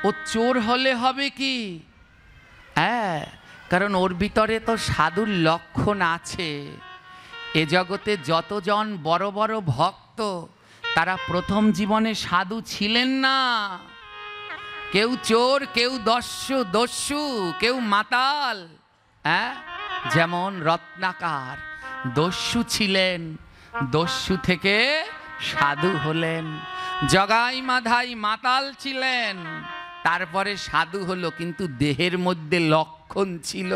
ও চোর হলে হবে কি? হ্যাঁ, কারণ ওর ভিতরে তো সাধুর লক্ষণ আছে। এ জগতে যতজন বড় বড় ভক্ত তারা প্রথম জীবনে সাধু ছিলেন না। কেউ চোর, কেউ দস্যু, কেউ মাতাল। হ্যাঁ, যেমন রত্নাকার দস্যু ছিলেন, দস্যু থেকে সাধু হলেন। জগাই মাধাই মাতাল ছিলেন, তারপরে সাধু হলো, কিন্তু দেহের মধ্যে লক্ষণ ছিল।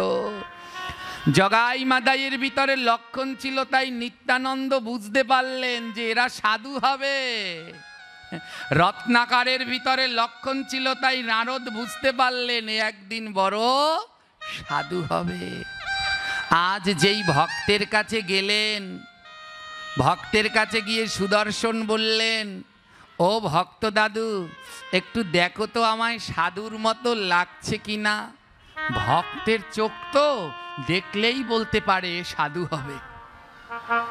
জগাই মাদাইয়ের ভিতরে লক্ষণ ছিল, তাই নিত্যানন্দ বুঝতে পারলেন যে এরা সাধু হবে। রত্নাকারের ভিতরে লক্ষণ ছিল, তাই নারদ বুঝতে পারলেন এ একদিন বড় সাধু হবে। আজ যেই ভক্তের কাছে গেলেন, ভক্তের কাছে গিয়ে সুদর্শন বললেন, ও ভক্ত দাদু একটু দেখো তো আমায় সাধুর মতো লাগছে কিনা। ভক্তের চোখ তো দেখলেই বলতে পারে সাধু হবে।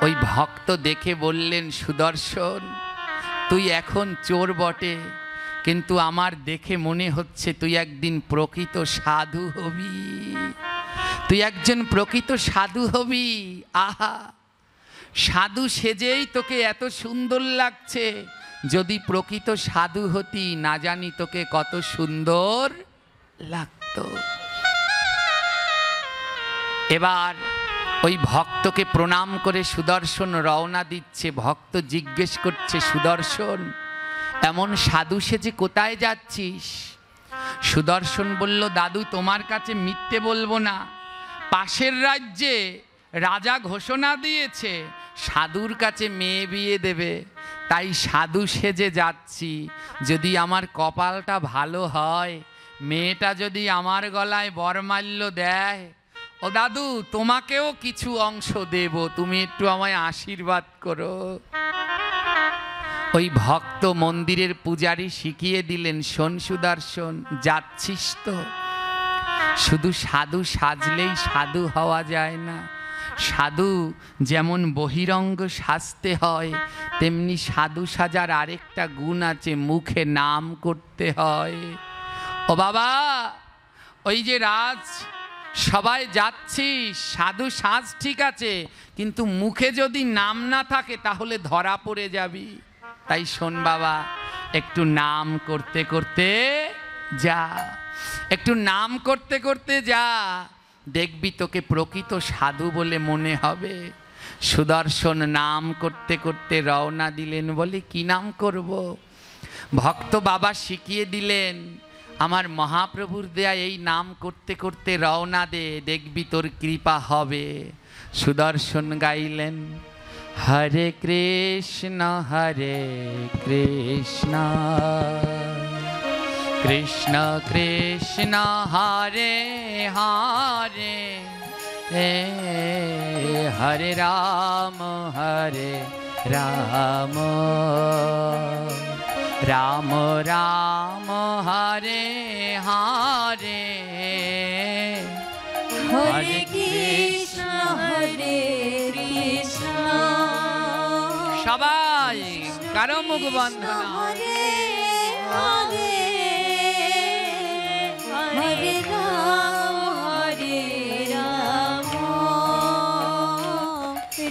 ওই ভক্ত দেখে বললেন, সুদর্শন তুই এখন চোর বটে, কিন্তু আমার দেখে মনে হচ্ছে তুই একদিন প্রকৃত সাধু হবি, তুই একজন প্রকৃত সাধু হবি। আহা, সাধু সেজেই তোকে এত সুন্দর লাগছে, যদি প্রকৃত সাধু হতি না জানি তোকে কত সুন্দর লাগতো। এবার ওই ভক্তকে প্রণাম করে সুদর্শন রওনা দিচ্ছে। ভক্ত জিজ্ঞেস করছে, সুদর্শন এমন সাধু সেজে কোথায় যাচ্ছিস? সুদর্শন বলল, দাদু তোমার কাছে মিথ্যে বলবো না, পাশের রাজ্যে রাজা ঘোষণা দিয়েছে সাধুর কাছে মেয়ে বিয়ে দেবে, তাই সাধু সেজে যাচ্ছি। যদি আমার কপালটা ভালো হয়, মেয়েটা যদি আমার গলায় বরমাল্য দেয়, ও দাদু তোমাকেও কিছু অংশ দেব, তুমি একটু আমায় আশীর্বাদ করো। ওই ভক্ত মন্দিরের পূজারী শিখিয়ে দিলেন, শোন সুদর্শন, যাচ্ছিস তো, শুধু সাধু সাজলেই সাধু হওয়া যায় না। সাধু যেমন বহিরঙ্গ সাজতে হয়, তেমনি সাধু সাজার আরেকটা গুণ আছে, মুখে নাম করতে হয়। ও বাবা, ওই যে রাজ সবাই যাচ্ছিস, সাধু সাজ ঠিক আছে, কিন্তু মুখে যদি নাম না থাকে তাহলে ধরা পড়ে যাবি। তাই শোন বাবা, একটু নাম করতে করতে যা, একটু নাম করতে করতে যা, দেখবি তোকে প্রকৃত সাধু বলে মনে হবে। সুদর্শন নাম করতে করতে রওনা দিলেন। বলে কি নাম করব? ভক্ত বাবা শিখিয়ে দিলেন, আমার মহাপ্রভুর দেয়া এই নাম করতে করতে রওনা দে, দেখবি তোর কৃপা হবে। সুদর্শন গাইলেন, হরে কৃষ্ণ কৃষ্ণ কৃষ্ণ হরে হরে, হরে রাম রাম রাম হরে হরে, হরে কৃষ্ণ সবাই কারো মুখ বন্ধ না। হরে হরে, হরে রাম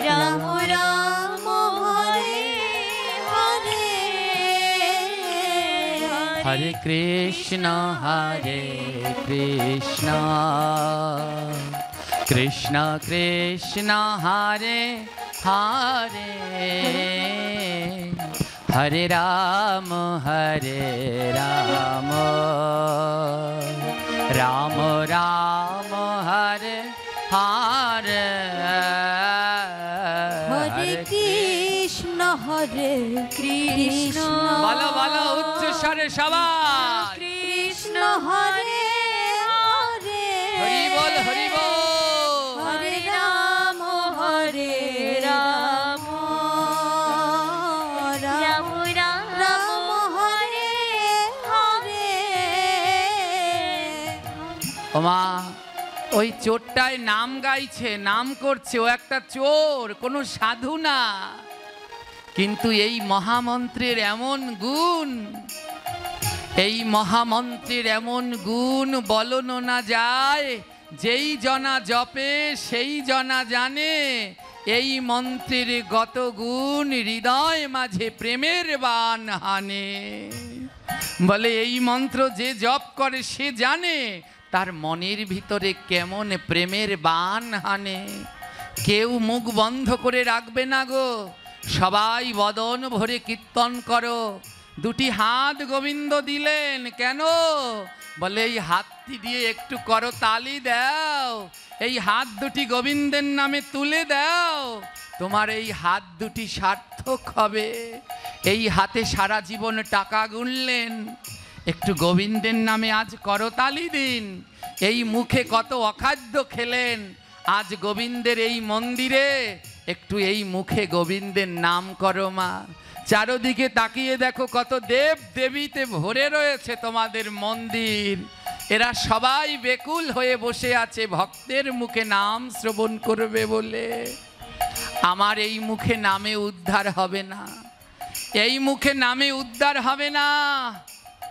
রাম রাম হরে হরে, হরে কৃষ্ণ কৃষ্ণ কৃষ্ণ হরে হরে, হরে রাম রাম রাম হরে হরে, হরে কৃষ্ণ বলো বলো উচ্চ স্বরে সবাই, কৃষ্ণ হরে হরে, হরি বল হরি বল, হরে রাম রাম রাম হরে হরে। ওমা, ওই চোরটায় নাম গাইছে, নাম করছে, ও একটা চোর, কোনো সাধু না। কিন্তু এই মহামন্ত্রের এমন গুণ, এই মহামন্ত্রের এমন গুণ বলনো না যায়। যেই জনা জপে সেই জনা জানে, এই মন্ত্রের গত গুণ হৃদয় মাঝে প্রেমের বান হানে। বলে এই মন্ত্র যে জপ করে সে জানে তার মনের ভিতরে কেমন প্রেমের বান হানে। কেউ মুখ বন্ধ করে রাখবে না গো, সবাই বদন ভরে কীর্তন করো। দুটি হাত গোবিন্দ দিলেন কেন? বলে এই হাতটি দিয়ে একটু করো তালি দাও, এই হাত দুটি গোবিন্দের নামে তুলে দাও, তোমার এই হাত দুটি সার্থক হবে। এই হাতে সারা জীবন টাকা গুনলেন, একটু গোবিন্দের নামে আজ করতালি দিন। এই মুখে কত অখাদ্য খেলেন, আজ গোবিন্দের এই মন্দিরে একটু এই মুখে গোবিন্দের নাম করো মা। চারদিকে তাকিয়ে দেখো কত দেব দেবীতে ভরে রয়েছে তোমাদের মন্দির, এরা সবাই বেকুল হয়ে বসে আছে ভক্তের মুখে নাম শ্রবণ করবে বলে। আমার এই মুখে নামে উদ্ধার হবে না, এই মুখে নামে উদ্ধার হবে না।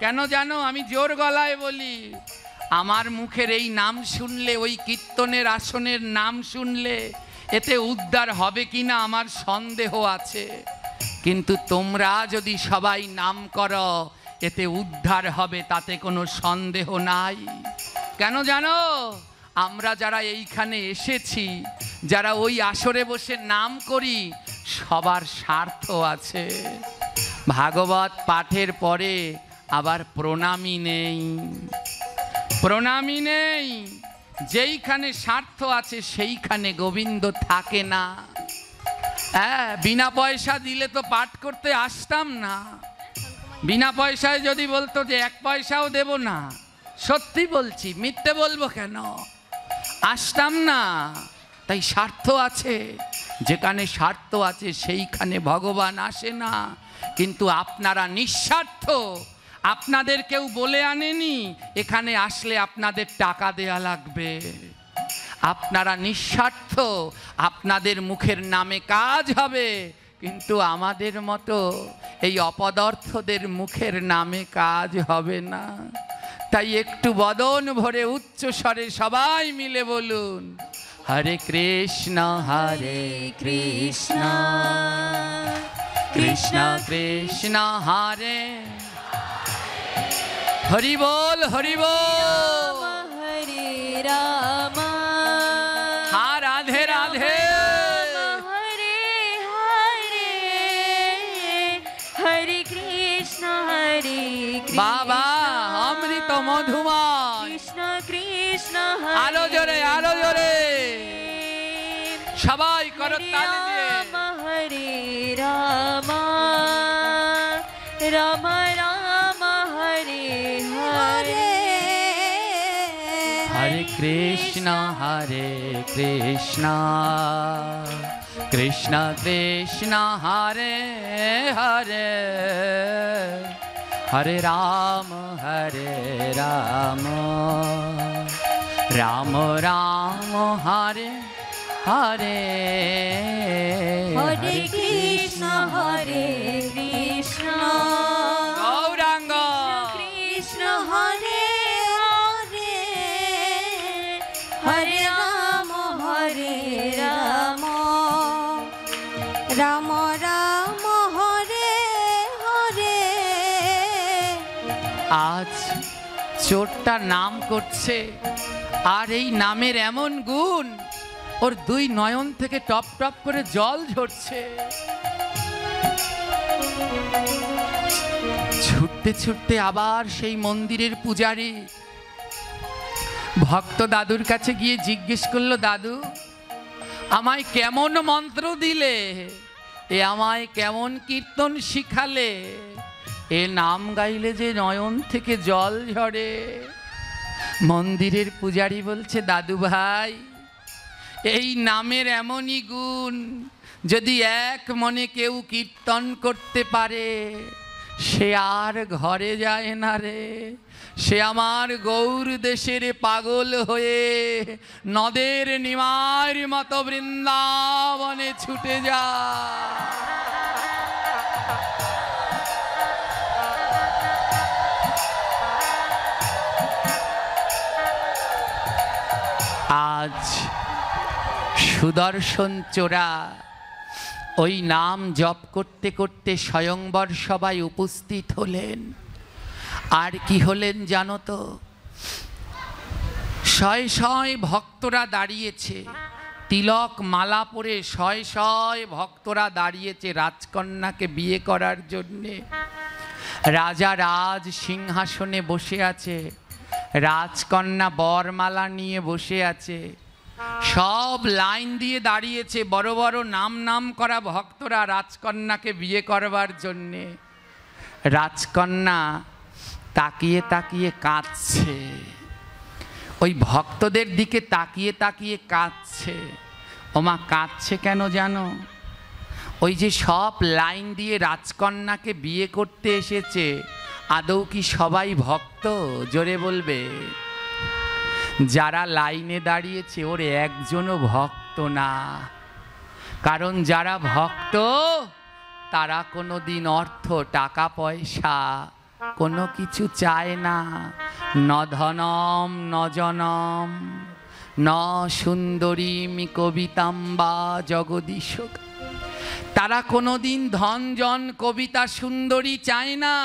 কেন জানো? আমি জোর গলায় বলি, আমার মুখের এই নাম শুনলে, ওই কীর্তনের আসনের নাম শুনলে এতে উদ্ধার হবে কিনা আমার সন্দেহ আছে। কিন্তু তোমরা যদি সবাই নাম করো এতে উদ্ধার হবে, তাতে কোনো সন্দেহ নাই। কেন জানো? আমরা যারা এইখানে এসেছি, যারা ওই আসরে বসে নাম করি, সবার স্বার্থ আছে। ভাগবত পাঠের পরে আবার প্রণামী নেই, প্রণামী নেই। যেইখানে স্বার্থ আছে সেইখানে গোবিন্দ থাকে না। হ্যাঁ, বিনা পয়সা দিলে তো পাঠ করতে আসতাম না। বিনা পয়সায় যদি বলতো যে 1 পয়সাও দেব না, সত্যি বলছি, মিথ্যে বলবো কেন? আসতাম না। তাই স্বার্থ আছে, যেখানে স্বার্থ আছে সেইখানে ভগবান আসে না। কিন্তু আপনারা নিঃস্বার্থ, আপনাদের কেউ বলে আনেনি এখানে আসলে আপনাদের টাকা দেয়া লাগবে। আপনারা নিঃস্বার্থ, আপনাদের মুখের নামে কাজ হবে। কিন্তু আমাদের মতো এই অপদার্থদের মুখের নামে কাজ হবে না। তাই একটু বদন ভরে উচ্চ স্বরে সবাই মিলে বলুন, হরে কৃষ্ণ হরে কৃষ্ণ কৃষ্ণ কৃষ্ণ হরে হরি বল হরি বল, হরে রাম হা রাধে রাধে, হরে হরে হরে কৃষ্ণ বাবা অমৃত মধুময়। কৃষ্ণ কৃষ্ণ আরো জোরে আরো জোরে সবাই করো তালি দিয়ে। হরে রাম রাম রাম হরে হরে হরে কৃষ্ণ কৃষ্ণ কৃষ্ণ হরে হরে, হরে রাম রাম রাম হরে হরে, হরে কৃষ্ণ গৌরাঙ্গ কৃষ্ণ হরে হরে হরে রাম রাম রাম হরে হরে। আজ চোরটা নাম করছে, আর এই নামের এমন গুণ, ওর দুই নয়ন থেকে টপ টপ করে জল ঝরছে। ছুটতে ছুটতে আবার সেই মন্দিরের পূজারী ভক্ত দাদুর কাছে গিয়ে জিজ্ঞেস করলো, দাদু আমায় কেমন মন্ত্র দিলে, এ আমায় কেমন কীর্তন শিখালে, এ নাম গাইলে যে নয়ন থেকে জল ঝরে। মন্দিরের পূজারী বলছে, দাদু ভাই এই নামের এমনই গুণ, যদি এক মনে কেউ কীর্তন করতে পারে সে আর ঘরে যায় না রে, সে আমার গৌর দেশের পাগল হয়ে নদের নিমার মতো বৃন্দাবনে ছুটে যায়। আজ সুদর্শন চোরা ওই নাম জপ করতে করতে স্বয়ংবর সভায় উপস্থিত হলেন। আর কি হলেন জানো তো, শয়ে শয়ে ভক্তরা দাঁড়িয়েছে, তিলক মালা পরে শয়ে শয়ে ভক্তরা দাঁড়িয়েছে রাজকন্যাকে বিয়ে করার জন্যে। রাজা রাজ সিংহাসনে বসে আছে, রাজকন্যা বরমালা নিয়ে বসে আছে, সব লাইন দিয়ে দাঁড়িয়েছে বড় বড় নাম নাম করা ভক্তরা রাজকন্যাকে বিয়ে করবার জন্যে। রাজকন্যা তাকিয়ে তাকিয়ে কাঁদছে, ওই ভক্তদের দিকে তাকিয়ে তাকিয়ে কাঁদছে। ওমা কাঁদছে কেন জানো? ওই যে সব লাইন দিয়ে রাজকন্যাকে বিয়ে করতে এসেছে, আদৌ কি সবাই ভক্ত? জোরে বলবে। যারা লাইনে দাঁড়িয়েছে ওর একজনও ভক্ত না। কারণ যারা ভক্ত তারা কোনোদিন অর্থ টাকা পয়সা কোনো কিছু চায় না। ন ধনম ন জনম ন সুন্দরীম কবিতাম্বা জগদীশ। তারা কোনোদিন ধন জন কবিতা সুন্দরী চায় না।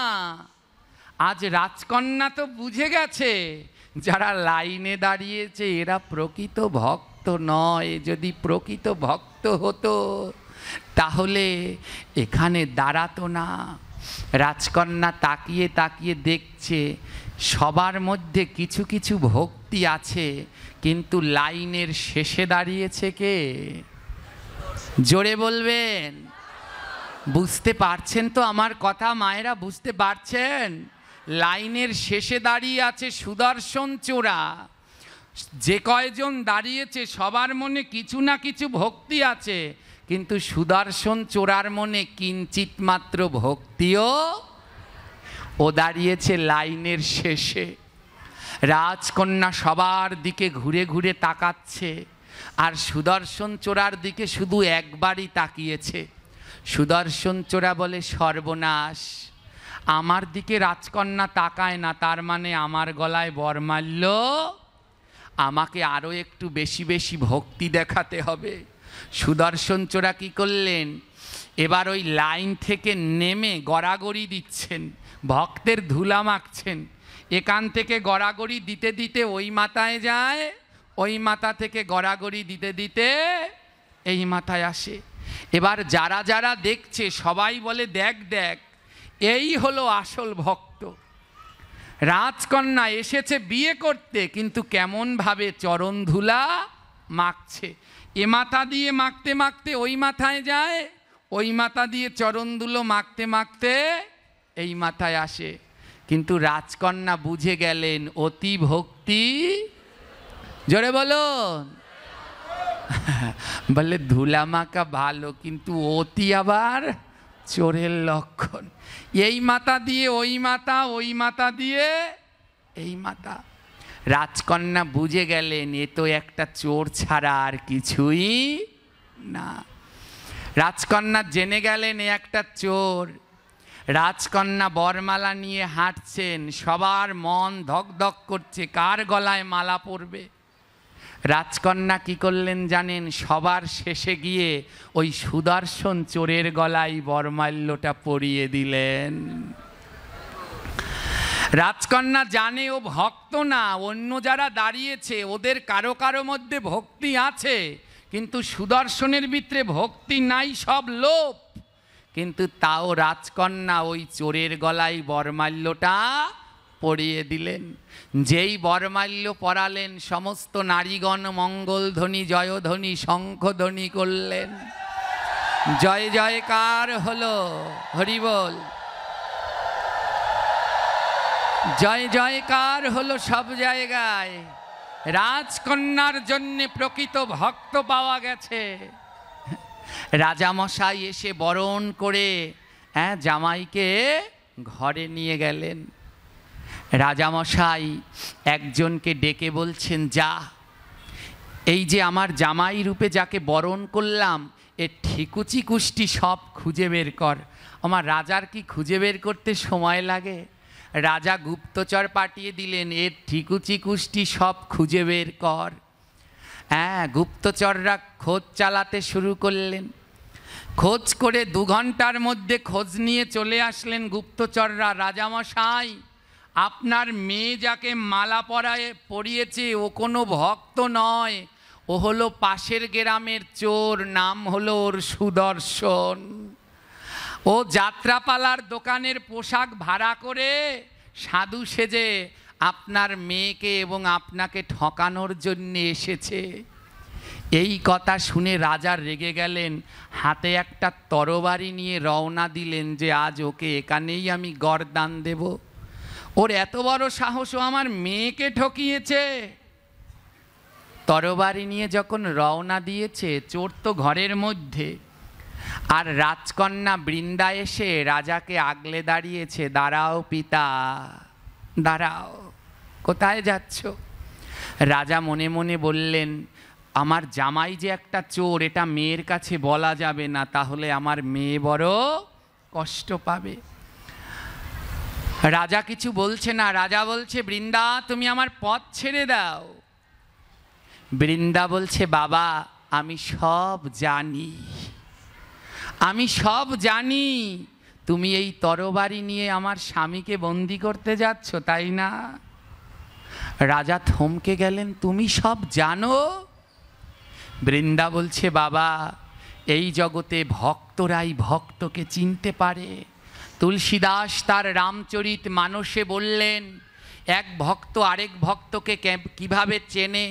আজ রাজকন্যা তো বুঝে গেছে যারা লাইনে দাঁড়িয়েছে এরা প্রকৃত ভক্ত নয়। যদি প্রকৃত ভক্ত হতো তাহলে এখানে দাঁড়াতো না। রাজকন্যা তাকিয়ে তাকিয়ে দেখছে সবার মধ্যে কিছু কিছু ভক্তি আছে, কিন্তু লাইনের শেষে দাঁড়িয়েছে কে? জোরে বলবেন। বুঝতে পারছেন তো আমার কথা মায়েরা? বুঝতে পারছেন? লাইনের শেষে দাঁড়িয়ে আছে সুদর্শন চোরা। যে কয়জন দাঁড়িয়েছে সবার মনে কিছু না কিছু ভক্তি আছে, কিন্তু সুদর্শন চোরার মনে কিঞ্চিত মাত্র ভক্তিও। ও দাঁড়িয়েছে লাইনের শেষে, রাজকন্যা সবার দিকে ঘুরে ঘুরে তাকাচ্ছে, আর সুদর্শন চোরার দিকে শুধু একবারই তাকিয়েছে। সুদর্শন চোরা বলে, সর্বনাশ, আমার দিকে রাজকন্যা তাকায় না, তার মানে আমার গলায় বরমাল্য, আমাকে আরও একটু বেশি বেশি ভক্তি দেখাতে হবে। সুদর্শন চোরা কী করলেন, এবার ওই লাইন থেকে নেমে গড়াগড়ি দিচ্ছেন, ভক্তের ধুলা মাখছেন। এখান থেকে গড়াগড়ি দিতে দিতে ওই মাথায় যায়, ওই মাথা থেকে গড়াগড়ি দিতে দিতে এই মাথায় আসে। এবার যারা যারা দেখছে সবাই বলে, দেখ দেখ, এই হলো আসল ভক্ত। রাজকন্যা এসেছে বিয়ে করতে, কিন্তু কেমনভাবে চরণ ধুলা মাখছে। এ মাথা দিয়ে মাখতে মাখতে ওই মাথায় যায়, ওই মাথা দিয়ে চরণ ধুলো মাখতে মাখতে এই মাথায় আসে। কিন্তু রাজকন্যা বুঝে গেলেন অতি ভক্তি, জোরে বলো, বলে ধুলা মাখা ভালো, কিন্তু অতি আবার চোরের লক্ষণ। এই মাথা দিয়ে ওই মাথা, ওই মাথা দিয়ে এই মাথা। রাজকন্যা বুঝে গেলেন এ তো একটা চোর ছাড়া আর কিছুই না। রাজকন্যা জেনে গেলেন এ একটা চোর। রাজকন্যা বরমালা নিয়ে হাঁটছেন, সবার মন ধক ধক করছে কার গলায় মালা পরবে। রাজকন্যা কি করলেন জানেন, সবার শেষে গিয়ে ওই সুদর্শন চোরের গলায় বরমাল্যটা পরিয়ে দিলেন। রাজকন্যা জানে ও ভক্ত না, অন্য যারা দাঁড়িয়েছে ওদের কারো কারো মধ্যে ভক্তি আছে, কিন্তু সুদর্শনের ভিতরে ভক্তি নাই, সব লোভ। কিন্তু তাও রাজকন্যা ওই চোরের গলায় বরমাল্যটা পরিয়ে দিলেন। যেই বরমাল্য পরালেন, সমস্ত নারীগণ মঙ্গলধ্বনি জয়ধ্বনি শঙ্খধ্বনি করলেন, জয় জয়কার হলো, হরি বল, জয় জয়কার হলো সব জায়গায়। রাজকন্যার জন্য প্রকৃত ভক্ত পাওয়া গেছে। রাজামশাই এসে বরণ করে জামাইকে ঘরে নিয়ে গেলেন। রাজামশাই একজনকে ডেকে বলছেন, যা, এই যে আমার জামাই রূপে যাকে বরণ করলাম, এর ঠিকুচি কুষ্টি সব খুঁজে বের কর। আমার রাজার কি খুঁজে বের করতে সময় লাগে? রাজা গুপ্তচর পাঠিয়ে দিলেন, এর ঠিকুচি কুষ্টি সব খুঁজে বের কর। গুপ্তচররা খোঁজ চালাতে শুরু করলেন। খোঁজ করে 2 ঘন্টার মধ্যে খোঁজ নিয়ে চলে আসলেন গুপ্তচররা, রাজামশাই, আপনার মেয়ে যাকে মালা পরিয়েছে ও কোনো ভক্ত নয়, ও হলো পাশের গ্রামের চোর, নাম হলো ওর সুদর্শন। ও যাত্রাপালার দোকানের পোশাক ভাড়া করে সাধু সেজে আপনার মেয়েকে এবং আপনাকে ঠকানোর জন্য এসেছে। এই কথা শুনে রাজা রেগে গেলেন, হাতে একটা তরবারি নিয়ে রওনা দিলেন যে আজ ওকে এখানেই আমি গরদান দেব। ওর এত বড় সাহস, ও আমার মেয়েকে ঠকিয়েছে। তরবারি নিয়ে যখন রওনা দিয়েছে, চোর তো ঘরের মধ্যে, আর রাজকন্যা বৃন্দা এসে রাজাকে আগলে দাঁড়িয়েছে, দাঁড়াও পিতা, দাঁড়াও, কোথায় যাচ্ছ? রাজা মনে মনে বললেন, আমার জামাই যে একটা চোর, এটা মেয়ের কাছে বলা যাবে না, তাহলে আমার মেয়ে বড় কষ্ট পাবে। রাজা কিছু বলছে না। রাজা বলছে, বৃন্দা তুমি আমার পথ ছেড়ে দাও। বৃন্দা বলছে, বাবা আমি সব জানি, আমি সব জানি, তুমি এই তরবারি নিয়ে আমার স্বামীকে বন্দি করতে যাচ্ছ, তাই না? রাজা থমকে গেলেন, তুমি সব জানো? বৃন্দা বলছে, বাবা এই জগতে ভক্তরাই ভক্তকে চিনতে পারে। তুলসীদাস তার রামচরিত মানসে বললেন, এক ভক্ত আরেক ভক্তকে কিভাবে চেনে।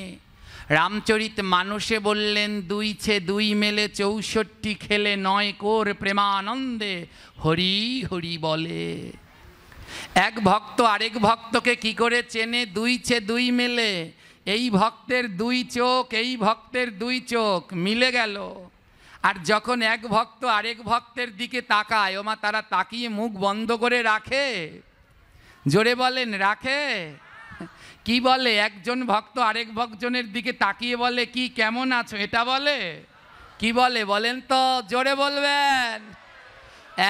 রামচরিত মানসে বললেন, 2 মেলে 64 খেলে 9 কোর প্রেমানন্দে হরি হরি বলে। এক ভক্ত আরেক ভক্তকে কি করে চেনে? 2 মেলে। এই ভক্তের দুই চোখ, এই ভক্তের দুই চোখ মিলে গেল। আর যখন এক ভক্ত আরেক ভক্তের দিকে তাকায়, ওমা তারা তাকিয়ে মুখ বন্ধ করে রাখে? জোরে বলেন, রাখে? কি বলে? একজন ভক্ত আরেক ভক্তজনের দিকে তাকিয়ে বলে, কি কেমন আছো, এটা বলে? কি বলে বলেন তো, জোরে বলবেন।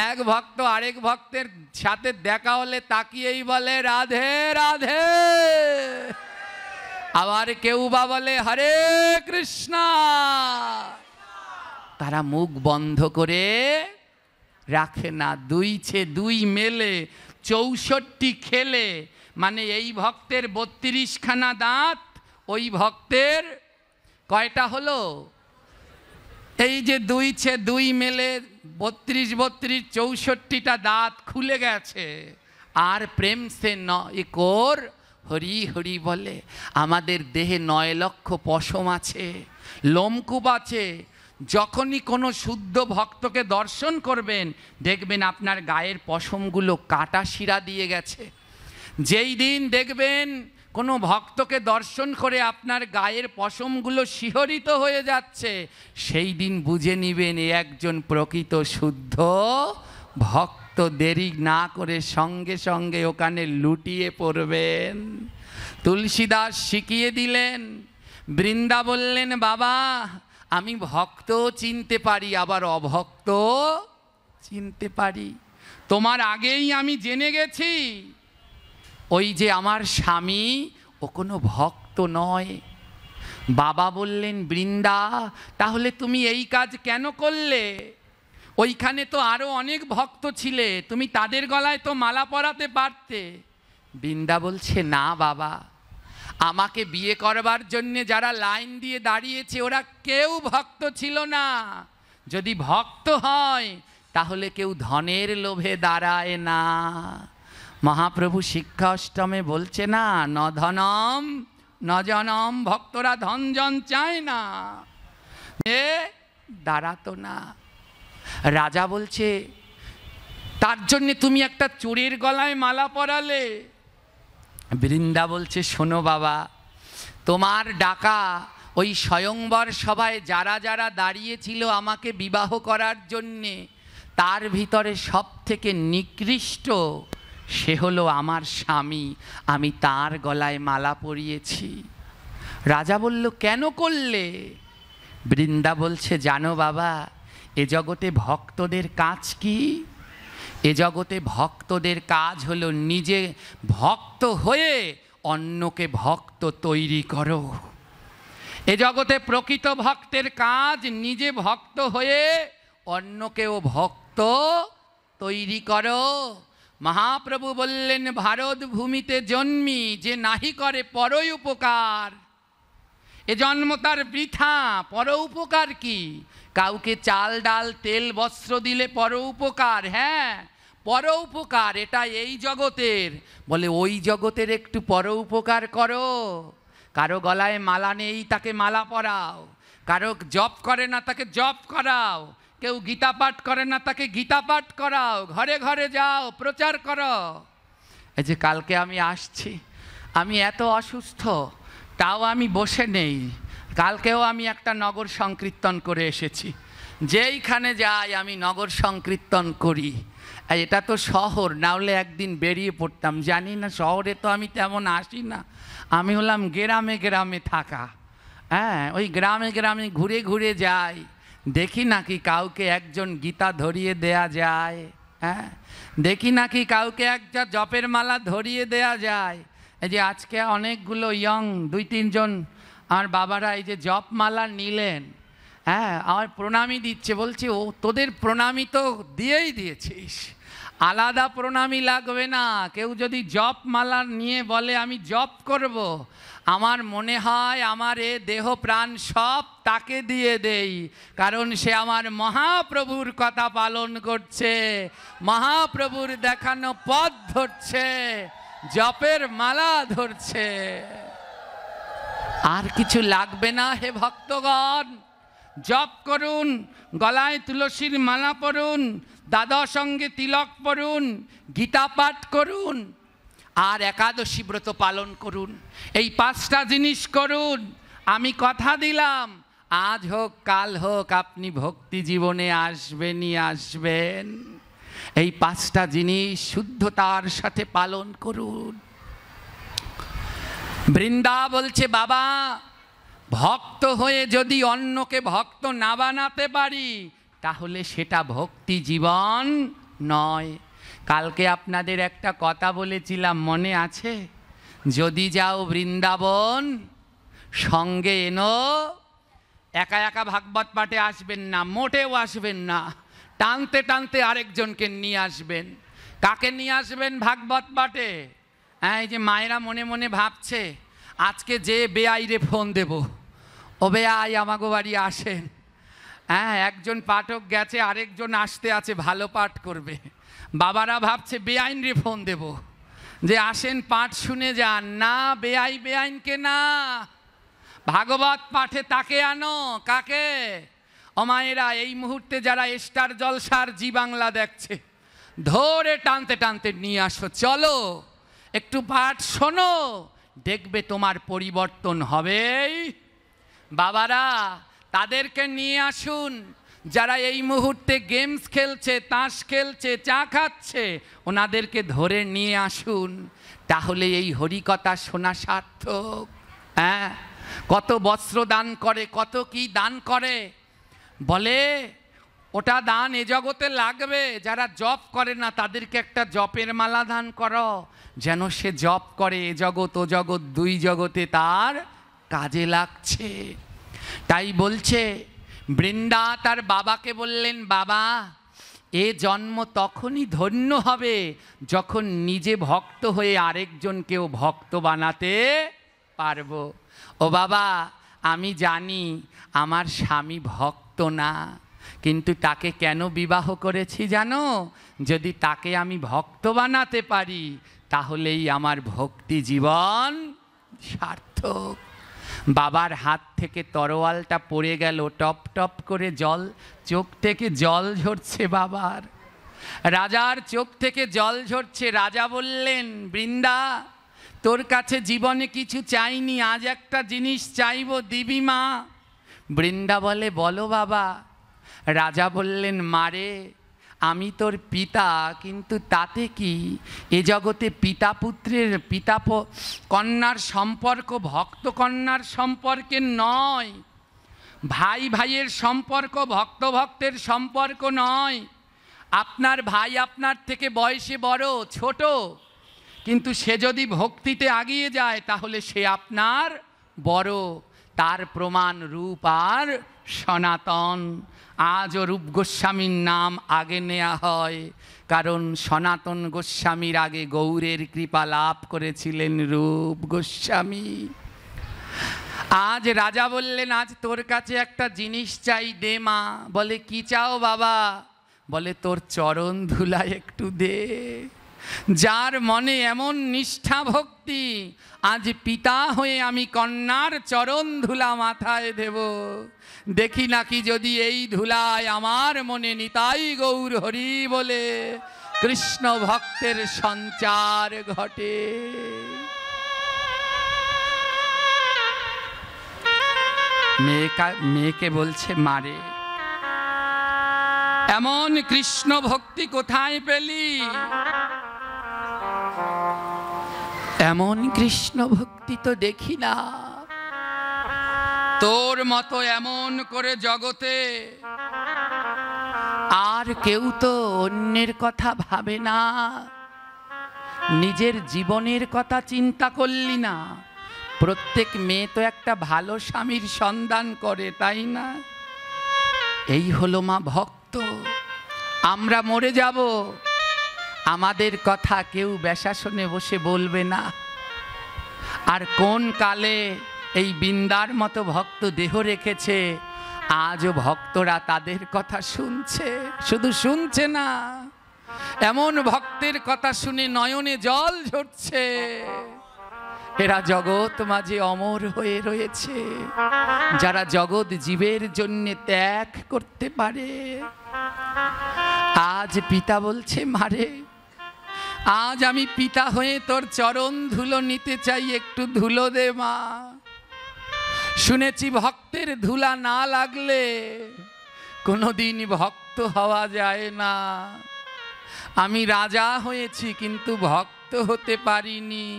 এক ভক্ত আরেক ভক্তের সাথে দেখা হলে তাকিয়েই বলে রাধে রাধে। আবার কেউ বা বলে হরে কৃষ্ণ। তারা মুখ বন্ধ করে রাখে না। দুই মেলে 64 খেলে, মানে এই ভক্তের 32খানা দাঁত, ওই ভক্তের কয়টা হলো? এই যে 2 মেলে 32 64টা দাঁত খুলে গেছে। আর প্রেম সে কোর হরি হরি বলে। আমাদের দেহে 9 লক্ষ পশম আছে, লোমকূপ আছে। যখনই কোনো শুদ্ধ ভক্তকে দর্শন করবেন, দেখবেন আপনার গায়ের পশমগুলো কাটা শিরা দিয়ে গেছে। যেই দিন দেখবেন কোনো ভক্তকে দর্শন করে আপনার গায়ের পশমগুলো শিহরিত হয়ে যাচ্ছে, সেই দিন বুঝে নিবেন এ একজন প্রকৃত শুদ্ধ ভক্ত। দেরি না করে সঙ্গে সঙ্গে ওখানে লুটিয়ে পড়বেন। তুলসীদাস শিখিয়ে দিলেন। বৃন্দা বললেন, বাবা আমি ভক্ত চিনতে পারি, আবার অভক্ত চিনতে পারি। তোমার আগেই আমি জেনে গেছি, ওই যে আমার স্বামী ও কোনো ভক্ত নয়। বাবা বললেন, বৃন্দা তাহলে তুমি এই কাজ কেন করলে? ওইখানে তো আরো অনেক ভক্ত ছিলে, তুমি তাদের গলায় তো মালা পরাতে পারতে। বৃন্দা বলছে, না বাবা, আমাকে বিয়ে করবার জন্য যারা লাইন দিয়ে দাঁড়িয়েছে ওরা কেউ ভক্ত ছিল না। যদি ভক্ত হয় তাহলে কেউ ধনের লোভে দাঁড়ায় না। মহাপ্রভু শিক্ষা অষ্টমে বলছে না, ন ধনম ন জনম, ভক্তরা ধন জন চায় না, এ দাঁড়াতো না। রাজা বলছে, তার জন্যে তুমি একটা চোরের গলায় মালা পরালে। বৃন্দা বলছে, শোনো বাবা, তোমার ডাকা ওই স্বয়ংবর সভায় যারা যারা দাঁড়িয়েছিল আমাকে বিবাহ করার জন্যে, তার ভিতরে সব থেকে নিকৃষ্ট সে হলো আমার স্বামী। আমি তার গলায় মালা পরিয়েছি। রাজা বলল, কেন করলে? বৃন্দা বলছে, জানো বাবা, এ জগতে ভক্তদের কাজ কি? এ জগতে ভক্তদের কাজ হলো নিজে ভক্ত হয়ে অন্যকে ভক্ত তৈরি করো। এ জগতে প্রকৃত ভক্তের কাজ নিজে ভক্ত হয়ে অন্যকেও ভক্ত তৈরি করো। মহাপ্রভু বললেন, ভারত ভূমিতে জন্মি যে নাহি করে পর উপকার, এ জন্ম তার বৃথা। পর উপকার কি? কাউকে চাল ডাল তেল বস্ত্র দিলে পর উপকার। হ্যাঁ, পর উপকার, এটা এই জগতের। বলে ওই জগতের একটু পর উপকার করো। কারো গলায় মালা নেই, তাকে মালা পরাও। কারো জপ করে না, তাকে জপ করাও। কেউ গীতা পাঠ করে না, তাকে গীতা পাঠ করাও। ঘরে ঘরে যাও, প্রচার করো। এই যে কালকে আমি আসছি, আমি এত অসুস্থ, তাও আমি বসে নেই। কালকেও আমি একটা নগর সংকীর্তন করে এসেছি। যেইখানে যাই আমি নগর সংকীর্তন করি। এটা তো শহর, না হলে একদিন বেরিয়ে পড়তাম। জানি না, শহরে তো আমি তেমন আসি না। আমি হলাম গ্রামে গ্রামে থাকা। হ্যাঁ, ওই গ্রামে গ্রামে ঘুরে ঘুরে যাই, দেখি নাকি কাউকে একজন গীতা ধরিয়ে দেয়া যায়। হ্যাঁ, দেখি নাকি কাউকে একটা জপের মালা ধরিয়ে দেয়া যায়। এই যে আজকে অনেকগুলো ইয়ং 2-3 জন আমার বাবারা এই যে জপ মালা নিলেন, হ্যাঁ, আমার প্রণামী দিচ্ছে। বলছি, ও তোদের প্রণামী তো দিয়েই দিয়েছিস, আলাদা প্রণামী লাগবে না। কেউ যদি জপ মালা নিয়ে বলে আমি জপ করব, আমার মনে হয় আমার এ দেহ প্রাণ সব তাকে দিয়ে দেই, কারণ সে আমার মহাপ্রভুর কথা পালন করছে, মহাপ্রভুর দেখানো পথ ধরছে, জপের মালা ধরছে। আর কিছু লাগবে না হে ভক্তগণ। জপ করুন, গলায় তুলসীর মালা পরুন, দ্বাদশ অঙ্গে তিলক পরুন, গীতা পাঠ করুন। আর একাদশী ব্রত পালন করুন, এই 5টা জিনিস করুন। আমি কথা দিলাম, আজ হোক কাল হোক আপনি ভক্তি জীবনে আসবেনই আসবেন। এই 5টা জিনিস শুদ্ধতার সাথে পালন করুন। বৃন্দা বলছে, বাবা ভক্ত হয়ে যদি অন্যকে ভক্ত না বানাতে পারি তাহলে সেটা ভক্তি জীবন নয়। কালকে আপনাদের একটা কথা বলেছিলাম, মনে আছে? যদি যাও বৃন্দাবন সঙ্গে এনো, একা একা ভাগবত পাঠে আসবেন না, মোটেও আসবেন না, টানতে টানতে আরেকজনকে নিয়ে আসবেন। কাকে নিয়ে আসবেন ভাগবত পাঠে? এই যে মায়েরা মনে মনে ভাবছে আজকে যে বেআইরে ফোন দেব, ও বেআই আমাগো বাড়ি আসেন। হ্যাঁ, একজন পাঠক গেছে, আরেকজন আসতে আছে, ভালো পাঠ করবে। বাবারা ভাবছে বেআইনরে ফোন দেব যে আসেন পাঠ শুনে যান। না, বেআইনকে না, ভাগবত পাঠে তাকে আনো। কাকে? ও মায়েরা, এই মুহূর্তে যারা স্টার জলসার জি বাংলা দেখছে, ধরে টানতে টানতে নিয়ে আসো, চলো একটু পাঠ শোনো, দেখবে তোমার পরিবর্তন হবেই। বাবারা তাদেরকে নিয়ে আসুন। যারা এই মুহূর্তে গেমস খেলছে, তাস খেলছে, চা খাচ্ছে, ওনাদেরকে ধরে নিয়ে আসুন, তাহলে এই হরিকথা শোনা সার্থক। হ্যাঁ, কত বস্ত্র দান করে, কত কি দান করে, বলে ওটা দান এ জগতে লাগবে। যারা জপ করে না তাদেরকে একটা জপের মালা দান করো, যেন সে জপ করে এ জগৎ ও জগৎ, 2 জগতে তার কাজে লাগছে। তাই বলছে বৃন্দা তার বাবাকে বললেন, বাবা এ জন্ম তখনই ধন্য হবে যখন নিজে ভক্ত হয়ে আরেকজনকেও ভক্ত বানাতে পারবো। ও বাবা, আমি জানি আমার স্বামী ভক্ত না, কিন্তু তাকে কেন বিবাহ করেছি জানো? যদি তাকে আমি ভক্ত বানাতে পারি তাহলেই আমার ভক্তি জীবন সার্থক। বাবার হাত থেকে তরোয়ালটা পড়ে গেল, টপ টপ করে জল, চোখ থেকে জল ঝরছে বাবার। রাজার চোখ থেকে জল ঝরছে। রাজা বললেন, বৃন্দা তোর কাছে জীবনে কিছু চাইনি, আজ একটা জিনিস চাইব, দিবি মা? বৃন্দা বলে, বলো বাবা। রাজা বললেন, মারে আমি তোর পিতা, কিন্তু তাতে কি? এ জগতে পিতা পুত্রের, পিতা কন্যার সম্পর্ক ভক্ত কন্যার সম্পর্কে নয়, ভাই ভাইয়ের সম্পর্ক ভক্ত ভক্তের সম্পর্ক নয়। আপনার ভাই আপনার থেকে বয়সে বড়, ছোট, কিন্তু সে যদি ভক্তিতে এগিয়ে যায় তাহলে সে আপনার বড়, তার প্রমাণ রূপ আর সনাতন। আজও রূপ গোস্বামীর নাম আগে নেওয়া হয়, কারণ সনাতন গোস্বামীর আগে গৌরের কৃপা লাভ করেছিলেন রূপ গোস্বামী। আজ রাজা বললেন, আজ তোর কাছে একটা জিনিস চাই, দে মা। বলে, কি চাও বাবা? বলে, তোর চরণ ধুলা একটু দে। যার মনে এমন নিষ্ঠা ভক্তি, আজ পিতা হয়ে আমি কন্যার চরণ ধুলা মাথায় দেব, দেখি নাকি যদি এই ধুলায় আমার মনে নিতাই গৌর হরি বলে কৃষ্ণ ভক্তের সঞ্চার ঘটে। মেয়েকে বলছে, মারে এমন কৃষ্ণ ভক্তি কোথায় পেলি? এমন কৃষ্ণ ভক্তি তো দেখি না। তোর মতো এমন করে জগতে আর কেউ তো অন্যের কথা ভাবে না, নিজের জীবনের কথা চিন্তা করলি না। প্রত্যেক মেয়ে তো একটা ভালো স্বামীর সন্ধান করে, তাই না? এই হলো মা ভক্ত। আমরা মরে যাব, আমাদের কথা কেউ বেশাসনে বসে বলবে না। আর কোন কালে এই বৃন্দার মতো ভক্ত দেহ রেখেছে, আজও ভক্তরা তাদের কথা শুনছে। শুধু শুনছে না, এমন ভক্তের কথা শুনে নয়নে জল ঝরছে। এরা জগৎ মাঝে অমর হয়ে রয়েছে, যারা জগৎ জীবের জন্য ত্যাগ করতে পারে। আজ পিতা বলছে, মারে আজ আমি পিতা হয়ে তোর চরণ ধুলো নিতে চাই, একটু ধুলো দে মা। শুনেছি ভক্তের ধুলা না লাগলে কোনোদিন ভক্ত হওয়া যায় না। আমি রাজা হয়েছি কিন্তু ভক্ত হতে পারিনি।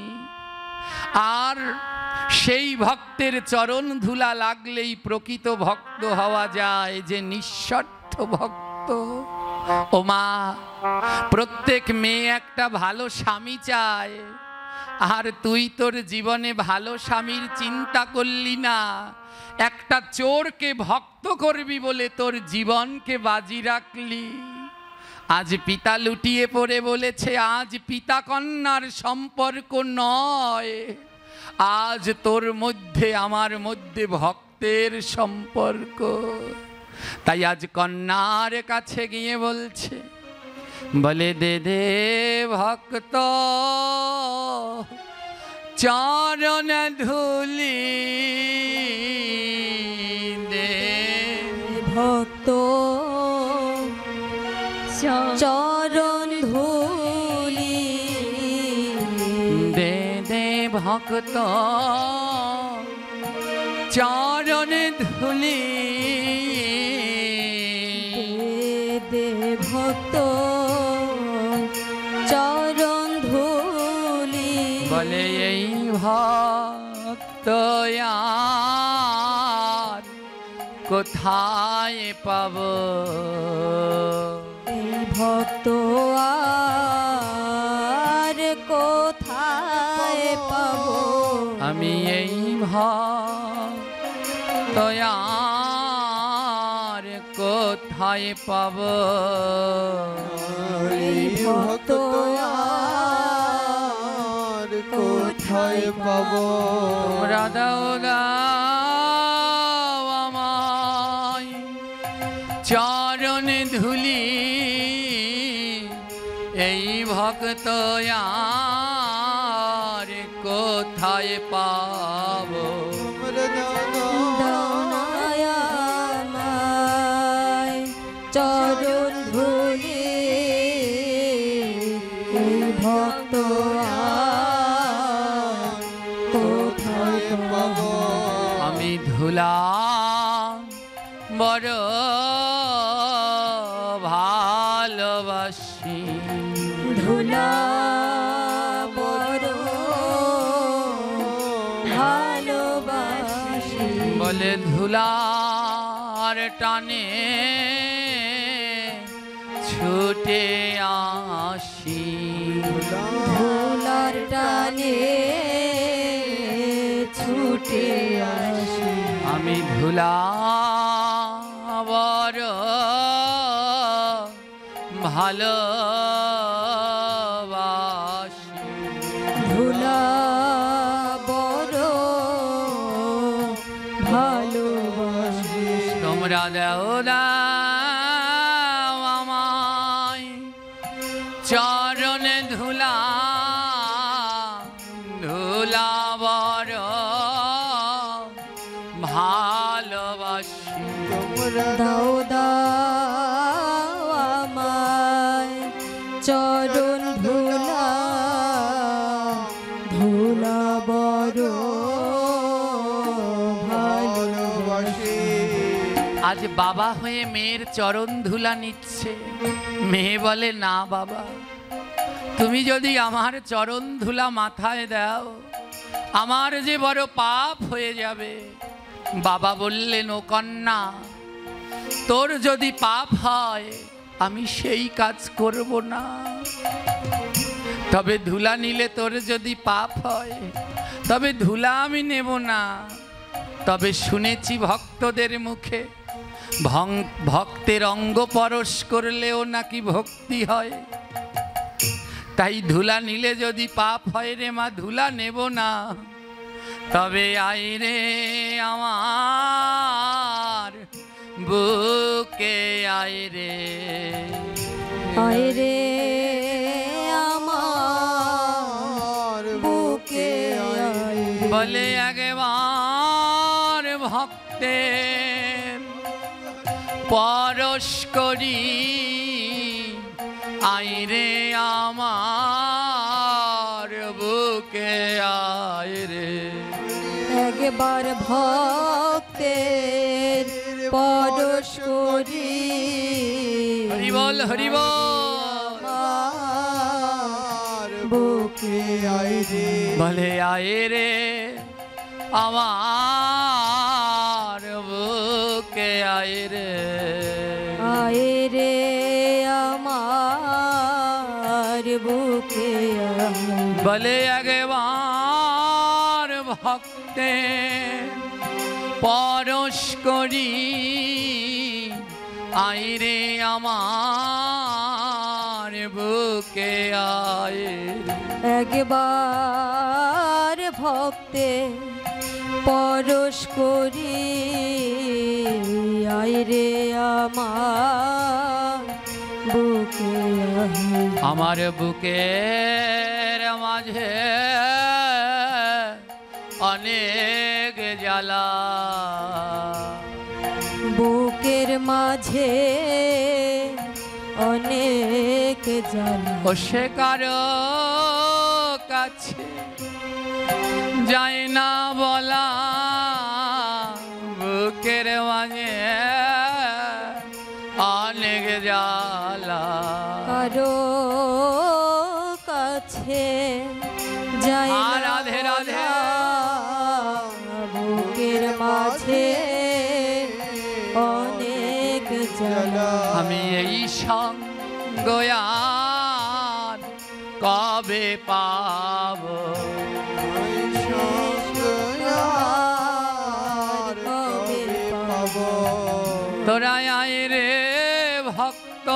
আর সেই ভক্তের চরণ ধুলা লাগলেই প্রকৃত ভক্ত হওয়া যায়, যে নিঃস্বার্থ ভক্ত। ও মা, প্রত্যেক মেয়ে একটা ভালো স্বামী চায়, আর তুই তোর জীবনে ভালো স্বামীর চিন্তা করলি না। একটা চোরকে ভক্ত করবি বলে তোর জীবনকে বাজি রাখলি। আজ পিতা লুটিয়ে পড়ে বলেছে, আজ পিতা কন্যার সম্পর্ক নয়, আজ তোর মধ্যে আমার মধ্যে ভক্তের সম্পর্ক। তাই আজ কন্যার কাছে গিয়ে বলছে, বলে দে দে ভক্ত চরণ ধুলি, দে ভক্ত চরণ ধুলি, দে দে ভক্ত চরণ ধুলি, দে ভক্ত চরণ ধুলি। বলে এই ভক্ত আর কোথায় পাব, এই ভক্ত আর কোথায় পাব, আমি এই ভক্ত আর কোথায় পাব, এই ভক্ত আর কোথায় পাব। তোমরা দাও দাও আমায় চরণ ধুলি, এই ভক্ত আর কোথায় পাব, চরণ ধুলি, এই ভক্ত আর কোথায় পাব। আমি ধুলা বড় ভালোবাসি, ধুলা বড় ভালোবাসি, বলে ধুলার টানে ছুটে আসি, ধুলার টানে ছুটে আসি, আমি ধুলা বড় ভালোবাসি, ধুলা বড় ভালোবাসি। তোমরা দাও দাও আমায় চরণ ধুলা, ধুলা বড় ভালোবাসি, দাও দাও আমায় চরণ ধুলা, ধুলা বড় ভালোবাসি। আজ বাবা হয়ে মেয়ের চরণ ধুলা নিচ্ছে। মেয়ে বলে, না বাবা, তুমি যদি আমার চরণ ধুলা মাথায় দাও আমার যে বড় পাপ হয়ে যাবে। বাবা বললেন, ও কন্যা, তোর যদি পাপ হয় আমি সেই কাজ করব না, তবে ধুলা নিলে তোর যদি পাপ হয় তবে ধুলা আমি নেব না। তবে শুনেছি ভক্তদের মুখে ভক্তের অঙ্গ পরশ করলেও নাকি ভক্তি হয়। তাই ধুলা নিলে যদি পাপ হয় রে মা, ধুলা নেব না। তবে আই রে আমার বুকে, আই রে, আয় রে আমার বুকে, বলে একবার ভক্তের পরশ করি, আই রে আমার একবার ভক্তের পরশ করি হরি বল হরি বল আমার বুকে আয় রে বলে আয় রে আমার বুকে আয় রে আয় রে আমার বুকে আয় বলে একবার ভক্তে পরশ করি আয় রে আমার বুকে আয় রে। একবার ভক্তে পরশ করি আয় রে আমার বুকে আয় আমার বুকের মাঝে অনেক জ্বালা বুকের মাঝে অনেক জ্বালা ও সে কারো কাছে যায় না বলা বুকের মাঝে অনেক জ্বালা কারো কাছে যাই না রাধে রাধে। বুকের মাঝে অনেক জ্বালা আমি এই সঙ্গ আর কবে পাবো কবে পাবো তোরা আয় রে ভক্ত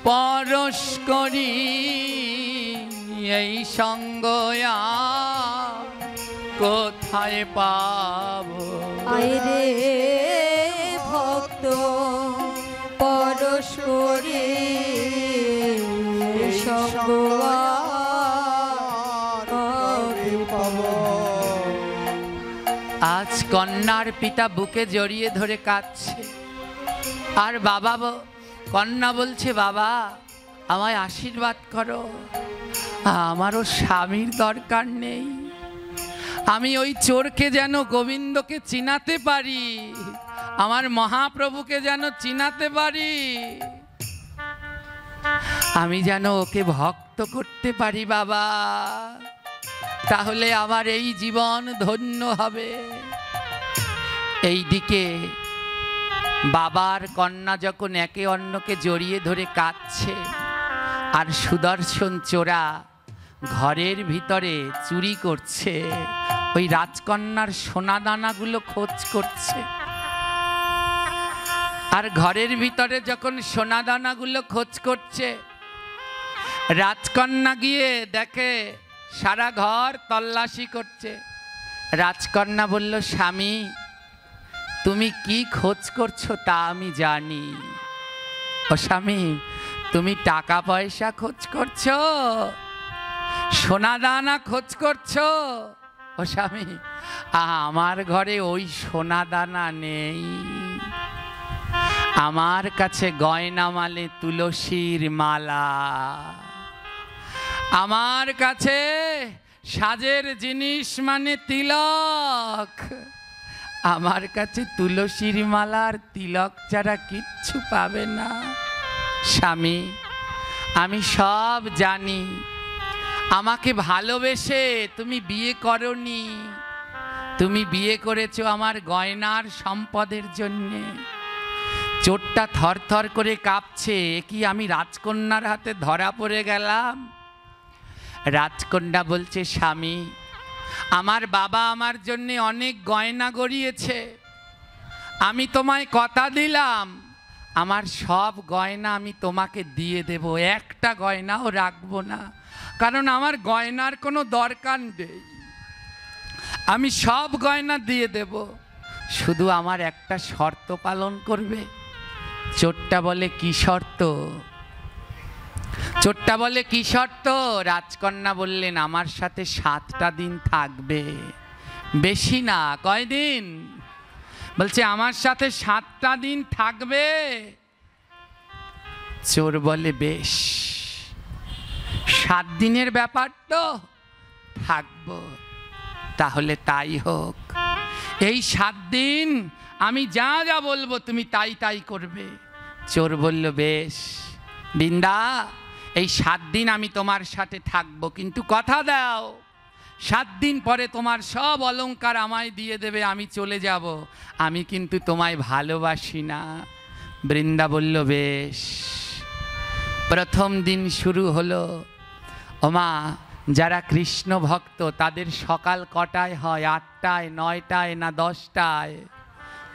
পরশ করি এই সঙ্গ আর কোথায় পাবো আয় রে ভক্ত পরশ করি সঙ্গ আর কবে পাবো আজ কন্যার পিতা বুকে জড়িয়ে ধরে কাঁদছে আর কন্যা বলছে বাবা আমায় আশীর্বাদ করো আমারও স্বামীর দরকার নেই আমি ওই চোরকে যেন গোবিন্দকে চিনাতে পারি আমার মহাপ্রভুকে যেন চিনাতে পারি আমি যেন ওকে ভক্ত করতে পারি বাবা তাহলে আমার এই জীবন ধন্য হবে এইদিকে বাবার কন্যা যখন একে অন্যকে জড়িয়ে ধরে কাঁদছে আর সুদর্শন চোরা ঘরের ভিতরে চুরি করছে ওই রাজকন্যার সোনা দানাগুলো খোঁজ করছে আর ঘরের ভিতরে যখন সোনা দানাগুলো খোঁজ করছে রাজকন্যা গিয়ে দেখে সারা ঘর তল্লাশি করছে রাজকন্যা বলল স্বামী তুমি কি খোঁজ করছো তা আমি জানি ও স্বামী তুমি টাকা পয়সা খোঁজ করছো সোনা দানা খোঁজ করছো ও স্বামী আমার ঘরে ওই সোনা দানা নেই আমার কাছে গয়না মালে তুলসীর মালা আমার কাছে সাজের জিনিস মানে তিলক আমার কাছে তুলসীর মালার তিলক ছাড়া কিচ্ছু পাবে না স্বামী আমি সব জানি আমাকে ভালোবেসে তুমি বিয়ে করনি তুমি বিয়ে করেছো আমার গয়নার সম্পদের জন্যে চোরটা থরথর করে কাঁপছে কি আমি রাজকন্যার হাতে ধরা পড়ে গেলাম রাজকন্যা বলছে স্বামী আমার বাবা আমার জন্য অনেক গয়না গড়িয়েছে আমি তোমায় কথা দিলাম আমার সব গয়না আমি তোমাকে দিয়ে দেব একটা গয়নাও রাখবো না কারণ আমার গয়নার কোনো দরকার নেই আমি সব গয়না দিয়ে দেব শুধু আমার একটা শর্ত পালন করবে চোরটা বলে কি শর্ত চোরটা বলে কি শর্ত রাজকন্যা বললেন আমার সাথে 7টা দিন থাকবে বেশি না কয়দিন বলছে আমার সাথে 7টা দিন থাকবে চোর বলে বেশ 7 দিনের ব্যাপার তো থাকবো তাহলে তাই হোক। এই 7 দিন আমি যা যা বলবো তুমি তাই তাই করবে। চোর বলল, বেশ বৃন্দা, এই 7 দিন আমি তোমার সাথে থাকবো, কিন্তু কথা দাও 7 দিন পরে তোমার সব অলংকার আমায় দিয়ে দেবে, আমি চলে যাব, আমি কিন্তু তোমায় ভালোবাসি না। বৃন্দা বলল, বেশ। প্রথম দিন শুরু হলো। ওমা, যারা কৃষ্ণ ভক্ত তাদের সকাল কটায় হয়? 8টায়, 9টায় না 10টায়?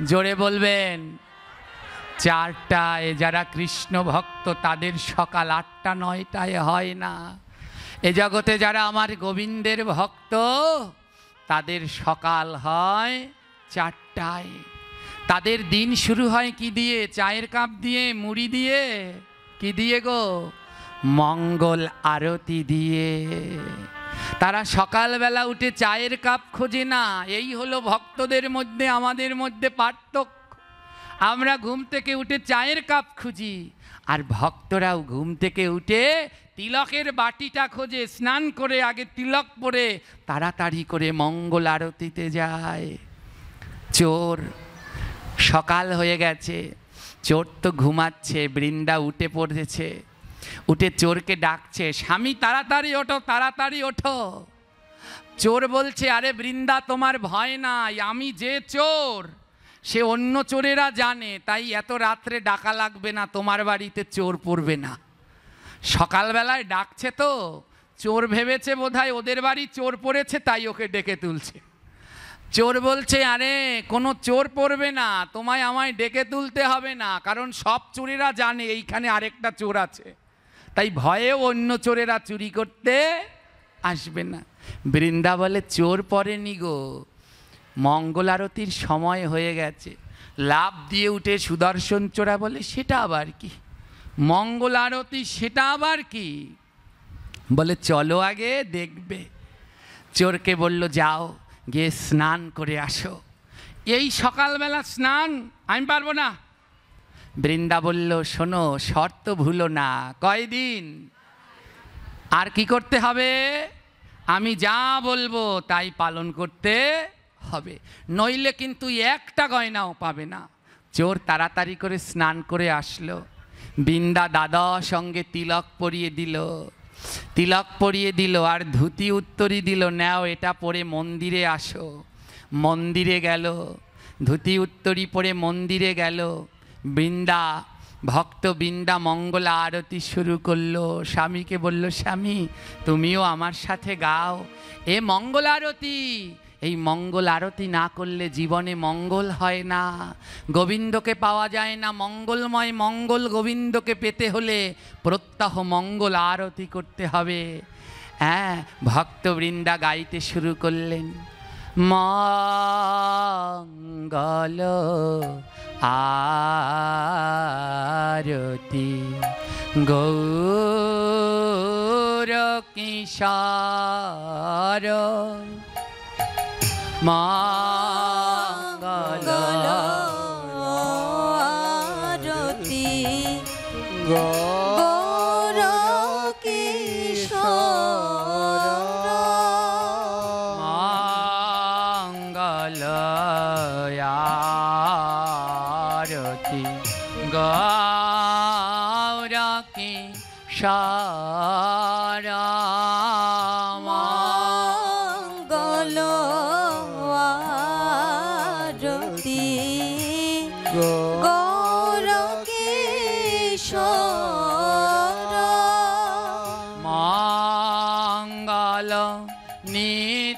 জোরে বলবেন। 4টায়। যারা কৃষ্ণ ভক্ত তাদের সকাল 8টা 9টায় হয় না। এ জগতে যারা আমার গোবিন্দের ভক্ত তাদের সকাল হয় 4টায়। তাদের দিন শুরু হয় কি দিয়ে? চায়ের কাপ দিয়ে, মুড়ি দিয়ে, কি দিয়ে গো? মঙ্গল আরতি দিয়ে। তারা সকালবেলা উঠে চায়ের কাপ খোঁজে না। এই হলো ভক্তদের মধ্যে আমাদের মধ্যে পার্থক্য। আমরা ঘুম থেকে উঠে চায়ের কাপ খুঁজি, আর ভক্তরাও ঘুম থেকে উঠে তিলকের বাটিটা খোঁজে, স্নান করে আগে তিলক পরে তাড়াতাড়ি করে মঙ্গল আরতিতে যায়। চোর, সকাল হয়ে গেছে, চোর তো ঘুমাচ্ছে, বৃন্দা উঠে পড়েছে, উঠে চোরকে ডাকছে, স্বামী তাড়াতাড়ি ওঠো, তাড়াতাড়ি ওঠো। চোর বলছে, আরে বৃন্দা তোমার ভয় নাই, আমি যে চোর সে অন্য চোরেরা জানে, তাই এত রাত্রে ডাকা লাগবে না, তোমার বাড়িতে চোর পড়বে না। সকালবেলায় ডাকছে তো, চোর ভেবেছে বোধহয় ওদের বাড়ি চোর পড়েছে, তাই ওকে ডেকে তুলছে। চোর বলছে, আরে কোনো চোর পড়বে না, তোমায় আমায় ডেকে তুলতে হবে না, কারণ সব চোরেরা জানে এইখানে আরেকটা চোর আছে, তাই ভয়ে অন্য চোরেরা চুরি করতে আসবে না। বৃন্দা বলে, চোর পড়েনি গো, মঙ্গল আরতির সময় হয়ে গেছে। লাফ দিয়ে উঠে সুদর্শন চোরা বলে, সেটা আবার কি? মঙ্গল আরতি সেটা আবার কি? বলে, চলো আগে দেখবে। চোরকে বলল, যাও গিয়ে স্নান করে আসো। এই সকালবেলা স্নান আমি পারবো না। বৃন্দা বলল, শোনো, শর্ত ভুলো না। কয়দিন? আর কি করতে হবে? আমি যা বলবো তাই পালন করতে হবে, নইলে কিন্তু একটা গয়নাও পাবে না। চোর তাড়াতাড়ি করে স্নান করে আসলো। বৃন্দা দাদা সঙ্গে তিলক পরিয়ে দিল, তিলক পরিয়ে দিল আর ধুতি উত্তরি দিল, নাও এটা পরে মন্দিরে আসো। মন্দিরে গেল, ধুতি উত্তরি পরে মন্দিরে গেল। বৃন্দা, ভক্ত বৃন্দা মঙ্গল আরতি শুরু করলো। স্বামীকে বলল, স্বামী তুমিও আমার সাথে গাও এ মঙ্গল আরতি। এই মঙ্গল আরতি না করলে জীবনে মঙ্গল হয় না, গোবিন্দকে পাওয়া যায় না। মঙ্গলময় মঙ্গল গোবিন্দকে পেতে হলে প্রত্যহ মঙ্গল আরতি করতে হবে। হ্যাঁ, ভক্তবৃন্দা গাইতে শুরু করলেন, মঙ্গল আরতি গৌর কিশোর, মঙ্গল আরতি গৌর কিশোর, মঙ্গল আরতি গৌর কিশোর, মঙ্গল আরতি গৌর কিশোর, মঙ্গল নিত্যানন্দ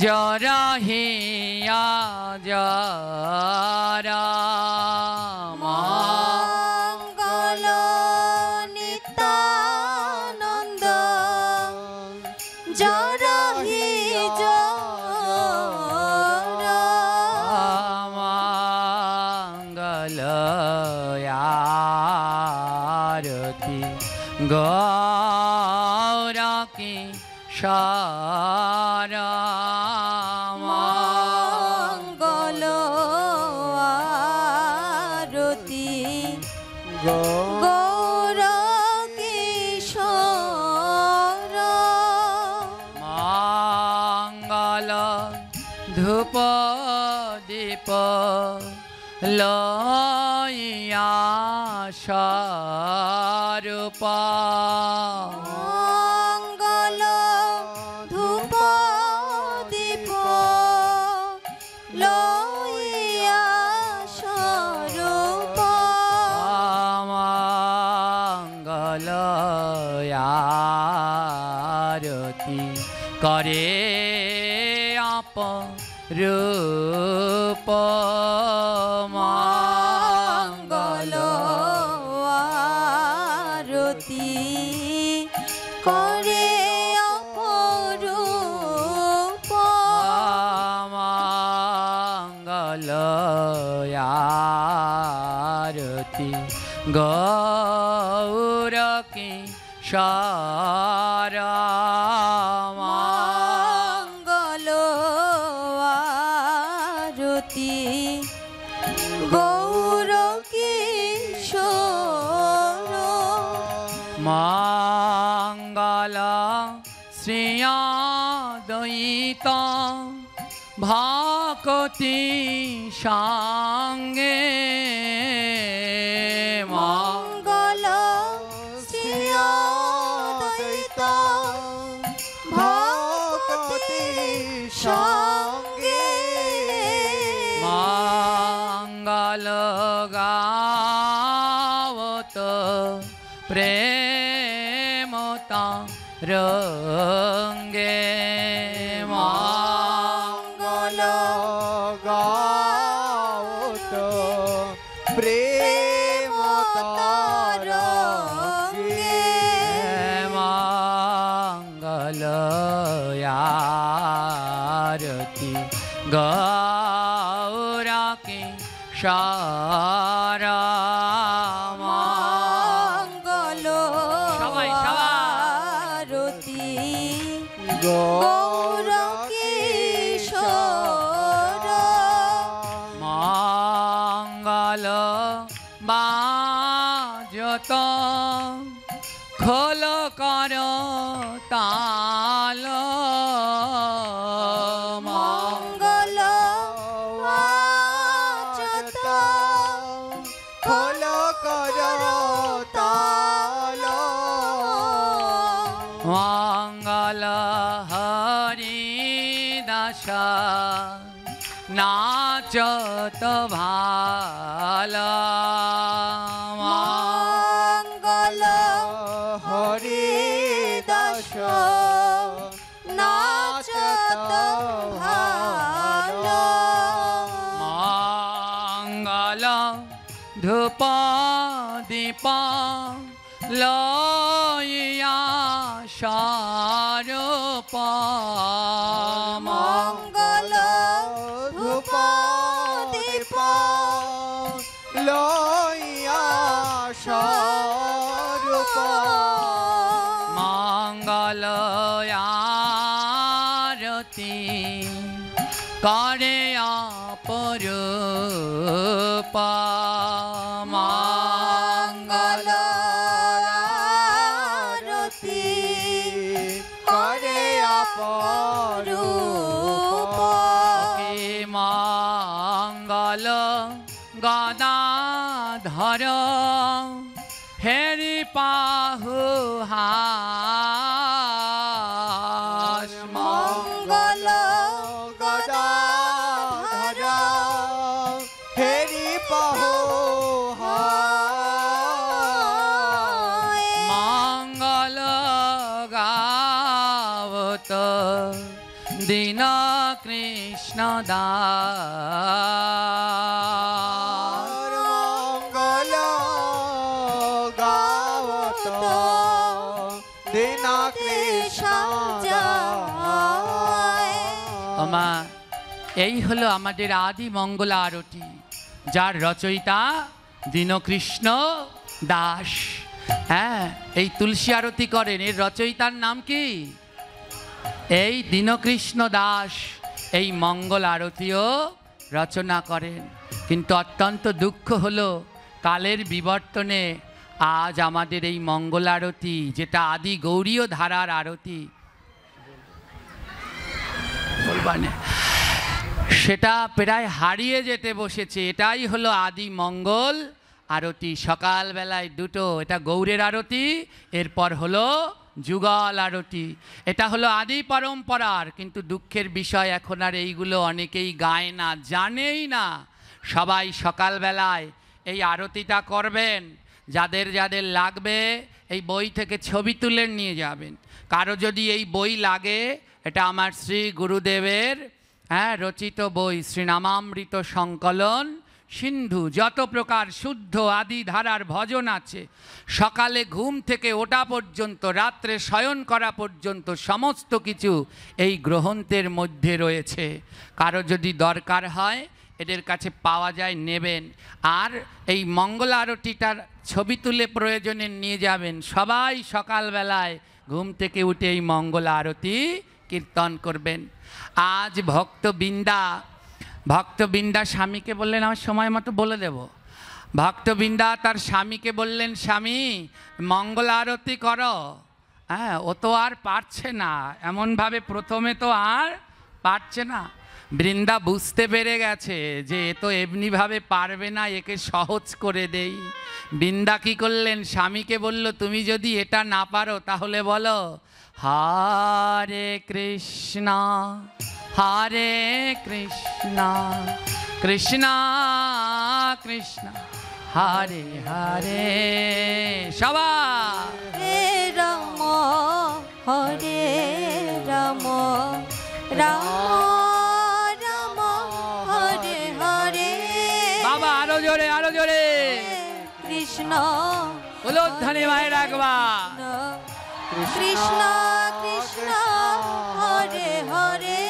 জর হিয়া জর, মঙ্গল নিত্যানন্দ জর হি জর, মঙ্গল আরতি গৌর কিশোর, মঙ্গল আরতি গৌর কিশোর, দীপ লইয়া স্বরূপ মঙ্গল ধূপ দীপ লইয়া স্বরূপ মঙ্গল আরতি করে আপ রূপ মঙ্গল আরতি করে অপরূপ মঙ্গল আরতি গৌর কি মঙ্গল আরতি গৌর কিশোর মঙ্গল শ্রীয়দ্বৈত ভকতি সঙ্গে মঙ্গল শ্রীয়দ্বৈত ভক্তি সঙ্গে মঙ্গল গাওত প্রেমতা রঙ্গে মঙ্গল গাওত প্রেম তরঙ্গে মঙ্গল আরতি গৌরকে সারা মঙ্গল সবাই, সবাই। আরতি গৌর কিশোর মঙ্গল বাজত খোল কর তাল মঙ্গল বাজত খোল কর তাল মঙ্গল হরি দাস নাচত ভাল মঙ্গল হরি দাস নাচত ভালো মঙ্গল ধূপ দীপ লইয়া স্বরূপ মঙ্গল ধূপ দীপ লইয়া স্বরূপ মঙ্গল আরতি করে অপরূপ মঙ্গল আরতি করে অপরূপ মঙ্গল গদাধর হেরি পাহু হাস মঙ্গল গদাধর হেরি পাহো মঙ্গল গাবত দীন কৃষ্ণ দাস মঙ্গল গাওত দিনা কৃষ্ণ মা এই হলো আমাদের আদি মঙ্গল আরতি, যার রচয়িতা দীনকৃষ্ণ দাস। হ্যাঁ, এই তুলসী আরতি করেন, এর রচয়িতার নাম কি? এই দীনকৃষ্ণ দাস এই মঙ্গল আরতিও রচনা করেন। কিন্তু অত্যন্ত দুঃখ হলো কালের বিবর্তনে আজ আমাদের এই মঙ্গল আরতি, যেটা আদি গৌরীয় ধারার আরতি, বলবানে সেটা প্রায় হারিয়ে যেতে বসেছে। এটাই হলো আদি মঙ্গল আরতি, সকালবেলায় দুটো, এটা গৌরের আরতি, এরপর হলো যুগল আরতি। এটা হলো আদি পরম্পরার, কিন্তু দুঃখের বিষয় এখন আর এইগুলো অনেকেই গায় না, জানেই না। সবাই সকালবেলায় এই আরতিটা করবেন। যাদের যাদের লাগবে এই বই থেকে ছবি তুলে নিয়ে যাবেন। কারো যদি এই বই লাগে, এটা আমার শ্রী গুরুদেবের রচিত বই, শ্রীনামামৃত সংকলন সিন্ধু। যত প্রকার শুদ্ধ আদি ধারার ভজন আছে, সকালে ঘুম থেকে ওঠা পর্যন্ত, রাত্রে শয়ন করা পর্যন্ত সমস্ত কিছু এই গ্রন্থের মধ্যে রয়েছে। কারো যদি দরকার হয় এদের কাছে পাওয়া যায়, নেবেন। আর এই মঙ্গল আরতিটার ছবি তুলে প্রয়োজনে নিয়ে যাবেন। সবাই সকালবেলায় ঘুম থেকে উঠে এই মঙ্গল আরতি কীর্তন করবেন। আজ ভক্তবৃন্দা স্বামীকে বললেন, আমার সময় মতো বলে দেব। ভক্তবৃন্দা তার স্বামীকে বললেন, স্বামী মঙ্গল আরতি করো। ও তো আর পারছে না, এমনভাবে প্রথমে তো আর পারছে না। বৃন্দা বুঝতে পেরে গেছে যে এ তো এমনিভাবে পারবে না, একে সহজ করে দেই। বৃন্দা কী করলেন, স্বামীকে বলল, তুমি যদি এটা না পারো তাহলে বলো হরে কৃষ্ণ হরে কৃষ্ণ কৃষ্ণ কৃষ্ণ হরে হরে। সবাই হে রাম হরে রাম রাম রাম হরে হরে। বাবা আরো জোরে, আরো জোরে। কৃষ্ণ উলোধ্বনি মায়ের একবার। কৃষ্ণ কৃষ্ণ হরে হরে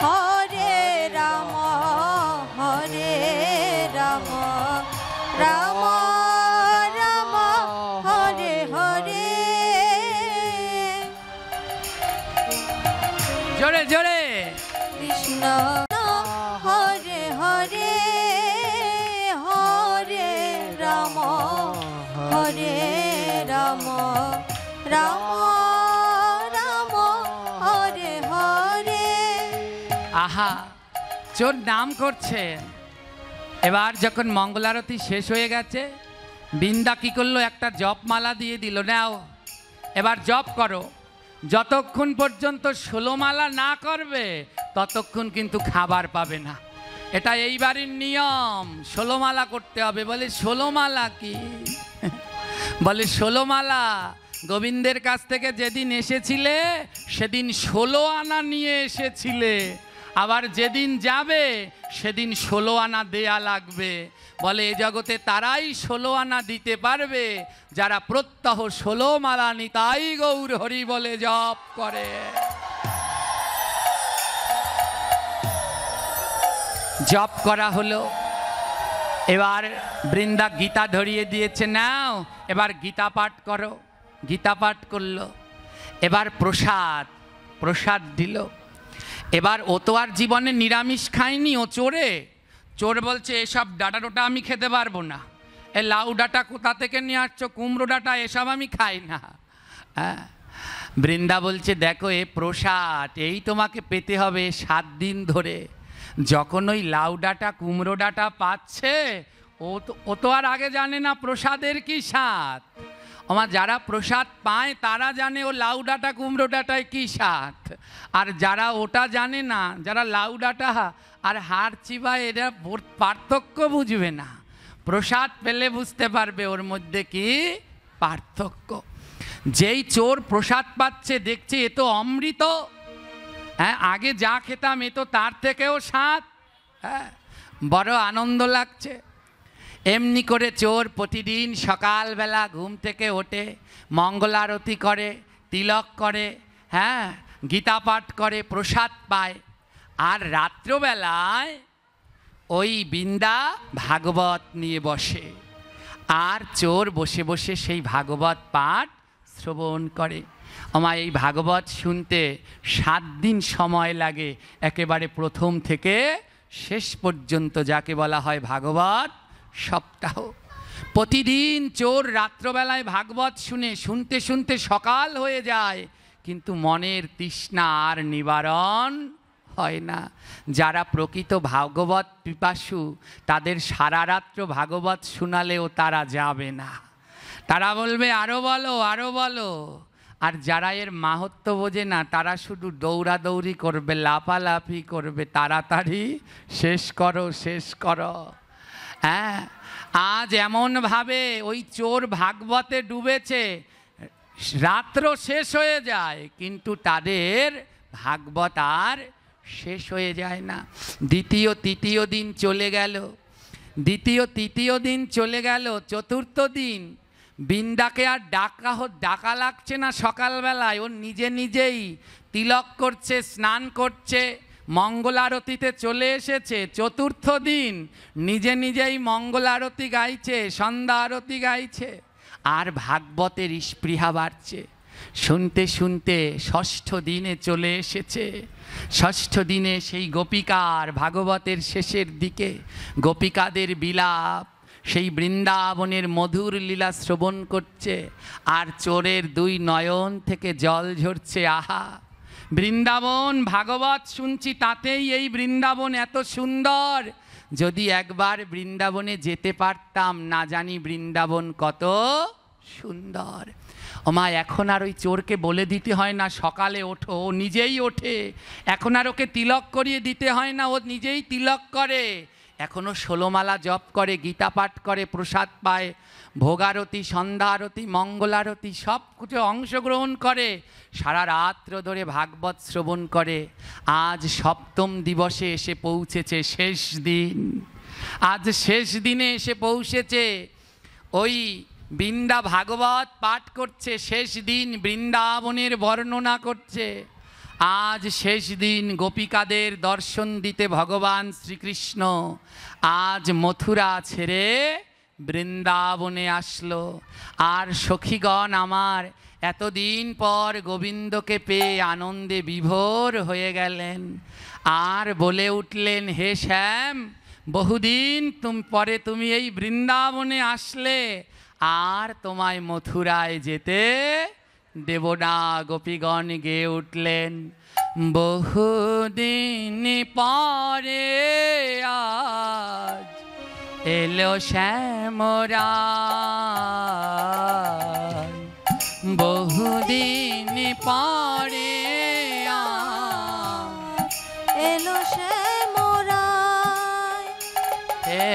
হরে রাম হরে রাম রাম রাম হরে হরে। জোরে জোরে। কৃষ্ণ হরে হরে হরে রাম হরে রাম রাম রাম হরে হরে। আহা, চোর নাম করছে। এবার যখন মঙ্গলারতি শেষ হয়ে গেছে, বৃন্দা কি করলো, একটা জপমালা দিয়ে দিল, নাও এবার জপ করো। যতক্ষণ পর্যন্ত 16 মালা না করবে ততক্ষণ কিন্তু খাবার পাবে না। এটা এই বাড়ির নিয়ম, 16 মালা করতে হবে। বলে 16 মালা কি? বলে 16 মালা গোবিন্দের কাছ থেকে যেদিন এসেছিলে সেদিন 16 আনা নিয়ে এসেছিলে, আবার যেদিন যাবে সেদিন 16 আনা দেয়া লাগবে। বলে এ জগতে তারাই 16 আনা দিতে পারবে যারা প্রত্যহ 16 মালা নিতাই গৌর হরি বলে জপ করে। জপ করা হলো। এবার বৃন্দা গীতা ধরিয়ে দিয়েছে, নাও এবার গীতা পাঠ করো। গীতা পাঠ করলো। এবার প্রসাদ দিল। এবার ও তো আর জীবনে নিরামিষ খায়নি, ও চোর বলছে এসব ডাটা ডোটা আমি খেতে পারবো না, এ লাউ ডাটা কোথা থেকে নিয়ে আসছো, কুমড়ো ডাটা এসব আমি খাই না। বৃন্দা বলছে দেখো এ প্রসাদ, এই তোমাকে পেতে হবে 7 দিন ধরে। যখন ওই লাউ ডাটা কুমড়ো ডাটা পাচ্ছে, ও তো আর আগে জানে না প্রসাদের কি স্বাদ। আমার যারা প্রসাদ পায় তারা জানে ও লাউ ডাঁটা কুমড়ো ডাঁটায় কী স্বাদ, আর যারা ওটা জানে না, যারা লাউ ডাঁটা আর হাড় চিবায়, এরা পার্থক্য বুঝবে না। প্রসাদ পেলে বুঝতে পারবে ওর মধ্যে কি পার্থক্য। যেই চোর প্রসাদ পাচ্ছে দেখছে এ তো অমৃত, হ্যাঁ আগে যা খেতাম এ তো তার থেকেও স্বাদ, হ্যাঁ বড় আনন্দ লাগছে। এমনি করে চোর প্রতিদিন সকালবেলা ঘুম থেকে ওঠে, মঙ্গল আরতি করে, তিলক করে, হ্যাঁ গীতা পাঠ করে, প্রসাদ পায়। আর রাত্রবেলায় ওই বৃন্দা ভাগবত নিয়ে বসে, আর চোর বসে বসে সেই ভাগবত পাঠ শ্রবণ করে। আমার এই ভাগবত শুনতে 7 দিন সময় লাগে, একেবারে প্রথম থেকে শেষ পর্যন্ত, যাকে বলা হয় ভাগবত সপ্তাহ। প্রতিদিন চোর রাত্রবেলায় ভাগবত শুনতে শুনতে সকাল হয়ে যায়, কিন্তু মনের তৃষ্ণা আর নিবারণ হয় না। যারা প্রকৃত ভাগবত পিপাসু তাদের সারা রাত্র ভাগবত শোনালেও তারা যাবে না, তারা বলবে আরও বলো আরও বলো। আর যারা এর মাহাত্ম্য বোঝে না তারা শুধু দৌড়াদৌড়ি করবে, লাফালাফি করবে, তাড়াতাড়ি শেষ করো শেষ করো। হ্যাঁ, আজ এমনভাবে ওই চোর ভাগবতে ডুবেছে, রাত্র শেষ হয়ে যায় কিন্তু তাদের ভাগবত আর শেষ হয়ে যায় না। দ্বিতীয় তৃতীয় দিন চলে গেল, দ্বিতীয় তৃতীয় দিন চলে গেল, চতুর্থ দিন বৃন্দাকে আর ডাকা লাগছে না। সকালবেলায় ও নিজে নিজেই তিলক করছে, স্নান করছে, মঙ্গল আরতিতে চলে এসেছে। চতুর্থ দিন নিজে নিজেই মঙ্গল আরতি গাইছে, সন্ধ্যা আরতি গাইছে, আর ভাগবতের স্পৃহা বাড়ছে। শুনতে শুনতে ষষ্ঠ দিনে চলে এসেছে। ষষ্ঠ দিনে সেই গোপিকার ভাগবতের শেষের দিকে গোপিকাদের বিলাপ, সেই বৃন্দাবনের মধুর লীলা শ্রবণ করছে, আর চোরের দুই নয়ন থেকে জল ঝরছে। আহা, বৃন্দাবন ভাগবত শুনছি, তাতেই এই বৃন্দাবন এত সুন্দর। যদি একবার বৃন্দাবনে যেতে পারতাম, না জানি বৃন্দাবন কত সুন্দর। ওমা, এখন আর ওই চোরকে বলে দিতে হয় না সকালে ওঠো, ও নিজেই ওঠে। এখন আর ওকে তিলক করিয়ে দিতে হয় না, ও নিজেই তিলক করে। এখনও 16 মালা জপ করে, গীতা পাঠ করে, প্রসাদ পায়, ভোগারতি, সন্ধ্যা আরতি, মঙ্গলারতি সব কিছু অংশগ্রহণ করে, সারা রাত্র ধরে ভাগবত শ্রবণ করে। আজ সপ্তম দিবসে এসে পৌঁছেছে, শেষ দিন। আজ শেষ দিনে এসে পৌঁছেছে। ওই বৃন্দা ভাগবত পাঠ করছে, শেষ দিন বৃন্দাবনের বর্ণনা করছে। আজ শেষ দিন গোপিকাদের দর্শন দিতে ভগবান শ্রীকৃষ্ণ আজ মথুরা ছেড়ে বৃন্দাবনে আসলো। আর সখীগণ আমার এতদিন পর গোবিন্দকে পেয়ে আনন্দে বিভোর হয়ে গেলেন, আর বলে উঠলেন, হে শ্যাম, বহুদিন পরে তুমি এই বৃন্দাবনে আসলে, আর তোমায় মথুরায় যেতে দেব না। গোপীগণ গেয়ে উঠলেন, বহুদিন পরে আজ এলো শ্যামরায়, বহুদিন পরে আজ এলো শ্যামরায়, এ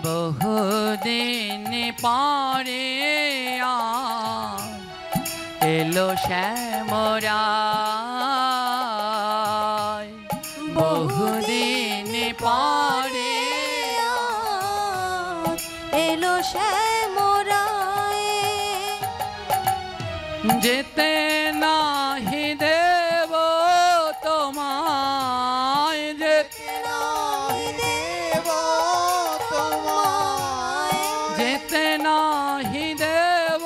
বহুদিন পরে আজ এলো শ্যামরায়, বহুদিন পরে এলো শ্যামরায়। যেতে নাহি দেব তোমায়, যেতে নাহি দেব তোমায়, যেতে নাহি দেব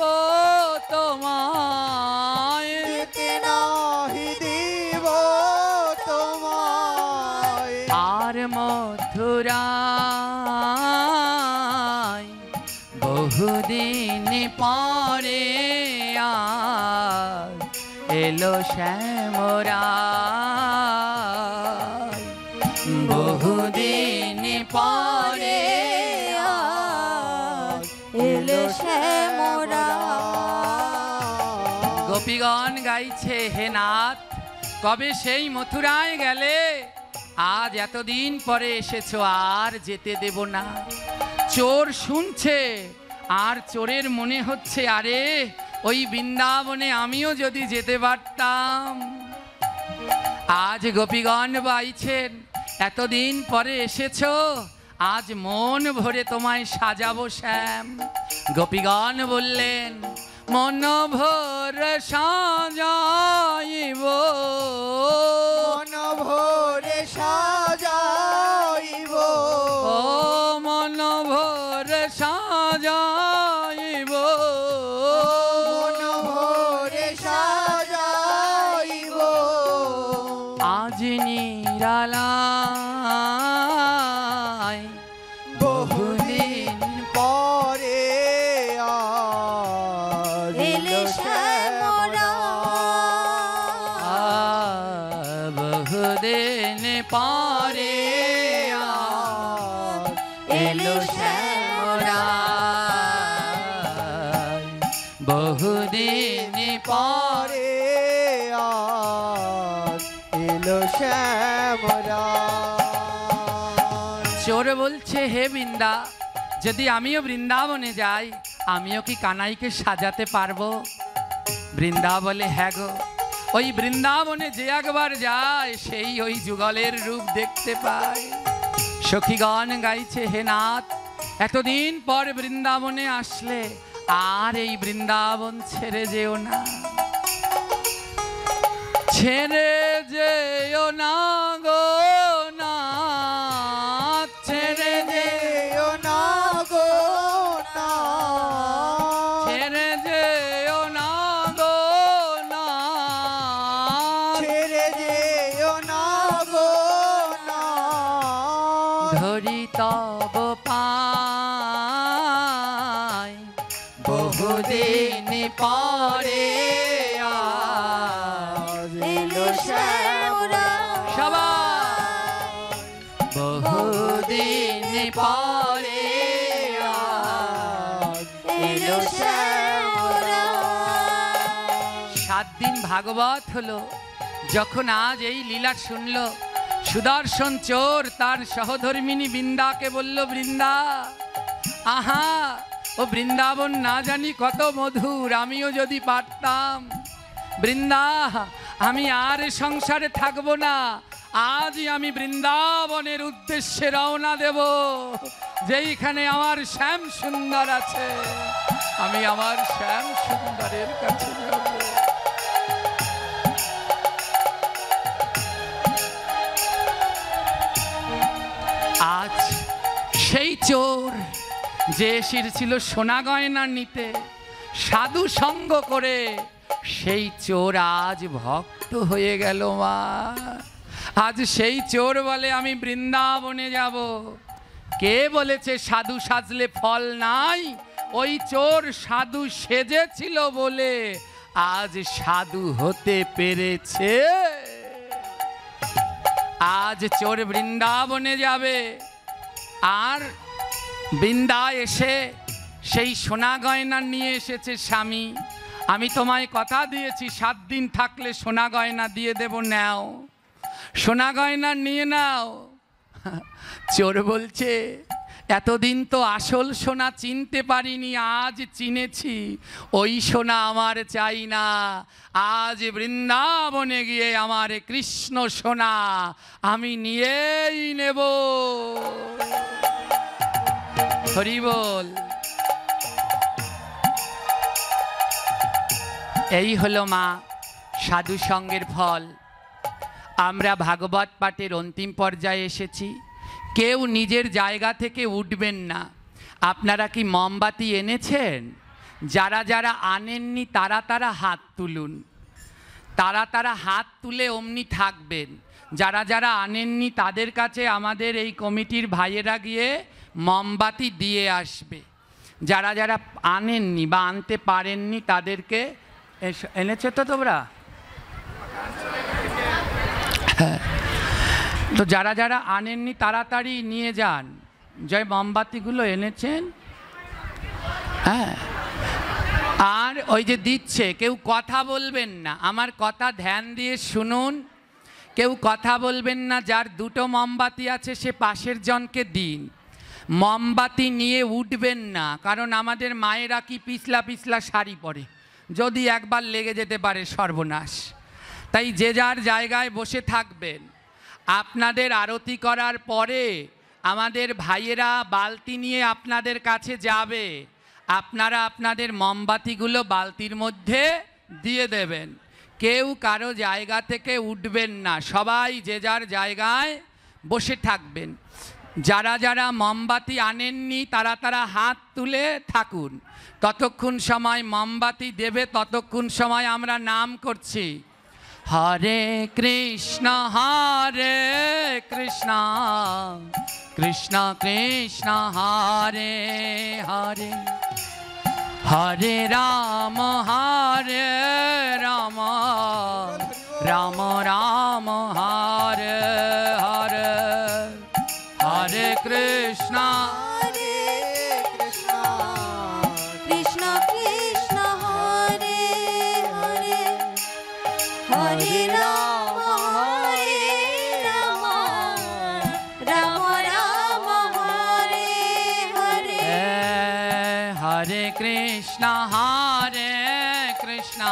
তোমায়, যেতে নাহি দেব তোমায়। আর মথুরায় বহুদিন পরে আজ এলো শ্যামরায়, বহুদিন পরে আজ এলো শ্যামরায়। গোপীগণ গাইছে, হে নাথ, কবে সেই মথুরায় গেলে? আজ এতদিন পরে এসেছো, আর যেতে দেব না। চোর শুনছে, আর চোরের মনে হচ্ছে, আরে ওই বৃন্দাবনে আমিও যদি যেতে পারতাম। আজ গোপীগণ বাইছেন, এতদিন পরে এসেছো, আজ মন ভরে তোমায় সাজাবো শ্যাম। গোপীগণ বললেন, মন ভরে সাজাইব, মন ভরে সাজাইব, ও মন ভরে সাজাইব, মন ভরে সাজাইব। আজ নিরালায় বহুদিন পরে আজ এলো শ্যামরায়, এলো শ্যামরায় বহুদিন পরে পরে আজ এলো শ্যামরায়। চোর বলছে, হে বৃন্দা, যদি আমিও বৃন্দাবনে যাই আমিও কি কানাইকে সাজাতে পারবো? বৃন্দা বলে, হ্যাঁ গো, ওই বৃন্দাবনে যে একবার যায় সেই ওই যুগলের রূপ দেখতে পায়। সখীগণ গাইছে, হে নাথ, এতদিন পর বৃন্দাবনে আসলে আর এই বৃন্দাবন ছেড়ে যেও না, ছেড়ে যেও না গো নাথ, ছেড়ে যেও না গো নাথ, ছেড়ে যেও না গো নাথ, ছেড়ে যেও না গো নাথ, ধরি তব পায় বহুদিন পরে আজ এলো শ্যামরায় সবাই বহুদিন পরে আজ এলো শ্যামরায় 7 দিন ভাগবত হলো। যখন আজ এই লীলা শুনল, সুদর্শন চোর তার সহধর্মিনী বৃন্দাকে বলল, বৃন্দা, আহা, ও বৃন্দাবন না জানি কত মধুর, আমিও যদি পারতাম। বৃন্দা, আমি আর সংসারে থাকবো না, আজই আমি বৃন্দাবনের উদ্দেশ্যে রওনা দেব। যেইখানে আমার শ্যাম সুন্দর আছে, আমি আমার শ্যাম সুন্দরের কাছে যাব। আজ সেই চোর যে এসেছিল সোনা গয়না নিতে, সাধু সঙ্গ করে সেই চোর আজ ভক্ত হয়ে গেল। মা, আজ সেই চোর বলে আমি বৃন্দাবনে যাব। কে বলেছে সাধু সাজলে ফল নাই? ওই চোর সাধু সেজেছিল বলে আজ সাধু হতে পেরেছে। আজ চোর বৃন্দাবনে যাবে, আর বৃন্দা এসে সেই সোনা গয়না নিয়ে এসেছে। স্বামী, আমি তোমায় কথা দিয়েছি 7 দিন থাকলে সোনা গয়না দিয়ে দেব, নাও, সোনা গয়না নিয়ে নাও। চোর বলছে, এতদিন তো আসল সোনা চিনতে পারিনি, আজ চিনেছি। ওই সোনা আমার চাই না, আজ বৃন্দাবনে গিয়ে আমার কৃষ্ণ সোনা আমি নিয়েই নেব। হরি বল। এই হলো মা সাধু সঙ্গের ফল। আমরা ভাগবত পাঠের অন্তিম পর্যায়ে এসেছি। কেউ নিজের জায়গা থেকে উঠবেন না। আপনারা কি মোমবাতি এনেছেন? যারা যারা আনেননি তারা তারা হাত তুলুন। তারা হাত তুলে অমনি থাকবেন। যারা যারা আনেননি তাদের কাছে আমাদের এই কমিটির ভাইয়েরা গিয়ে মোমবাতি দিয়ে আসবে। যারা যারা আনেননি বা আনতে পারেননি তাদেরকে এনেছো তো তোমরা? হ্যাঁ, তো যারা যারা আনেননি তাড়াতাড়ি নিয়ে যান। জয় মোমবাতিগুলো এনেছেন? হ্যাঁ, আর ওই যে দিচ্ছে, কেউ কথা বলবেন না, আমার কথা ধ্যান দিয়ে শুনুন। কেউ কথা বলবেন না। যার 2টো মোমবাতি আছে সে পাশের জনকে দিন। মোমবাতি নিয়ে উঠবেন না, কারণ আমাদের মায়েরা কি পিছলা পিছলা শাড়ি পরে, যদি একবার লেগে যেতে পারে সর্বনাশ। তাই যে যার জায়গায় বসে থাকবেন। আপনাদের আরতি করার পরে আমাদের ভাইয়েরা বালতি নিয়ে আপনাদের কাছে যাবে। আপনারা আপনাদের মোমবাতিগুলো বালতির মধ্যে দিয়ে দেবেন। কেউ কারো জায়গা থেকে উঠবেন না, সবাই যে যার জায়গায় বসে থাকবেন। যারা যারা মোমবাতি আনেননি তারা হাত তুলে থাকুন। ততক্ষণ সময় মোমবাতি দেবে, ততক্ষণ সময় আমরা নাম করছি, হরে কৃষ্ণ কৃষ্ণ কৃষ্ণ হরে হরে, হরে রাম রাম রাম হরে হরে, হরে হরে কৃষ্ণ হরে কৃষ্ণ কৃষ্ণ কৃষ্ণ হরে হরে হরে রাম রাম রাম হরে হরে হরে কৃষ্ণ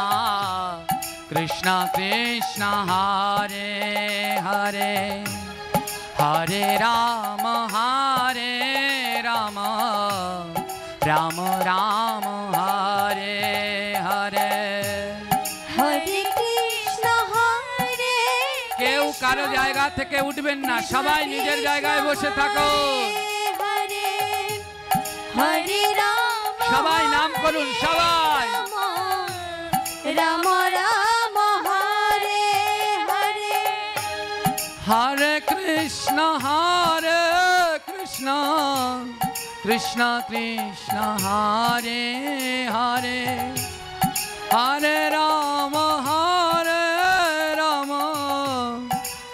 কৃষ্ণ কৃষ্ণ হরে হরে হরে রাম রাম রাম হরে হরে হরে কৃষ্ণ হরে কেউ কারো জায়গা থেকে উঠবেন না, সবাই নিজের জায়গায় বসে থাকো। হরে হরে রাম সবাই নাম করুন, সবাই। রাম রাম হরে হরে হরে কৃষ্ণ কৃষ্ণ কৃষ্ণ হরে হরে হরে রাম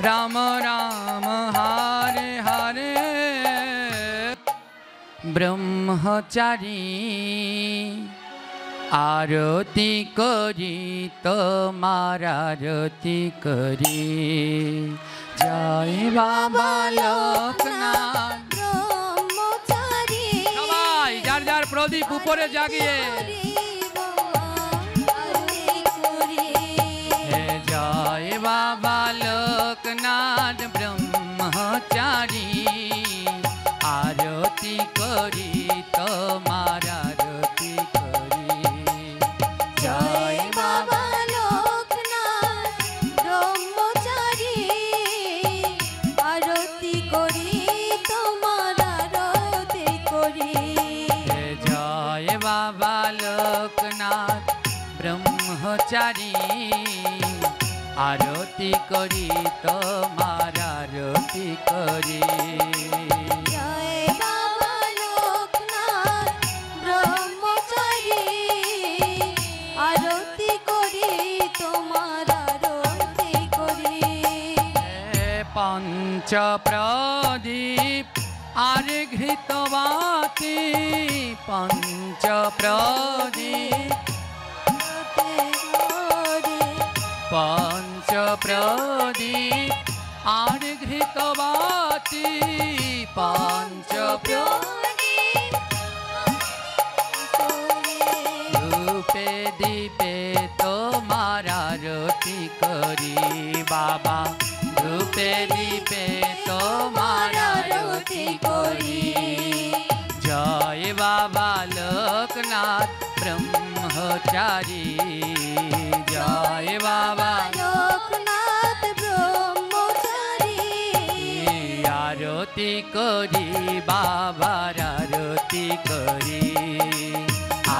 রাম রাম হরে হরে ব্রহ্মচারী आरती करी तोमार आरती करी जय बाबा लोकनाथ ব্রহ্মচারী সবাই যার যার প্রদীপ উপরে জাগিয়ে হে জয় বাবা লোকনাথ ব্রহ্মচারী आरती करी तोमार आरती करी জয় বাবা লোকনাথ ব্রহ্মচারী আরতি করি তোমার আরতি করি হে জয় বাবা লোকনাথ ব্রহ্মচারী आरती करी तोमार आरती करी জয় বাবা লোকনাথ ব্রহ্মচারী আরতি করি তোমার আরতি করি पंच प्रदीप आर घृतवाती पंच प्रदीप पंच प्रदीप आर घृतवाती पंच रूपे दीपे तोमार आरती करी बाबा रूपे दीपे तोमार आरती करी जय बाबा लोकनाथ ब्रह्मचारी जय बाबा লোকনাথ ব্রহ্মচারী आरती करी बाबार आरती करी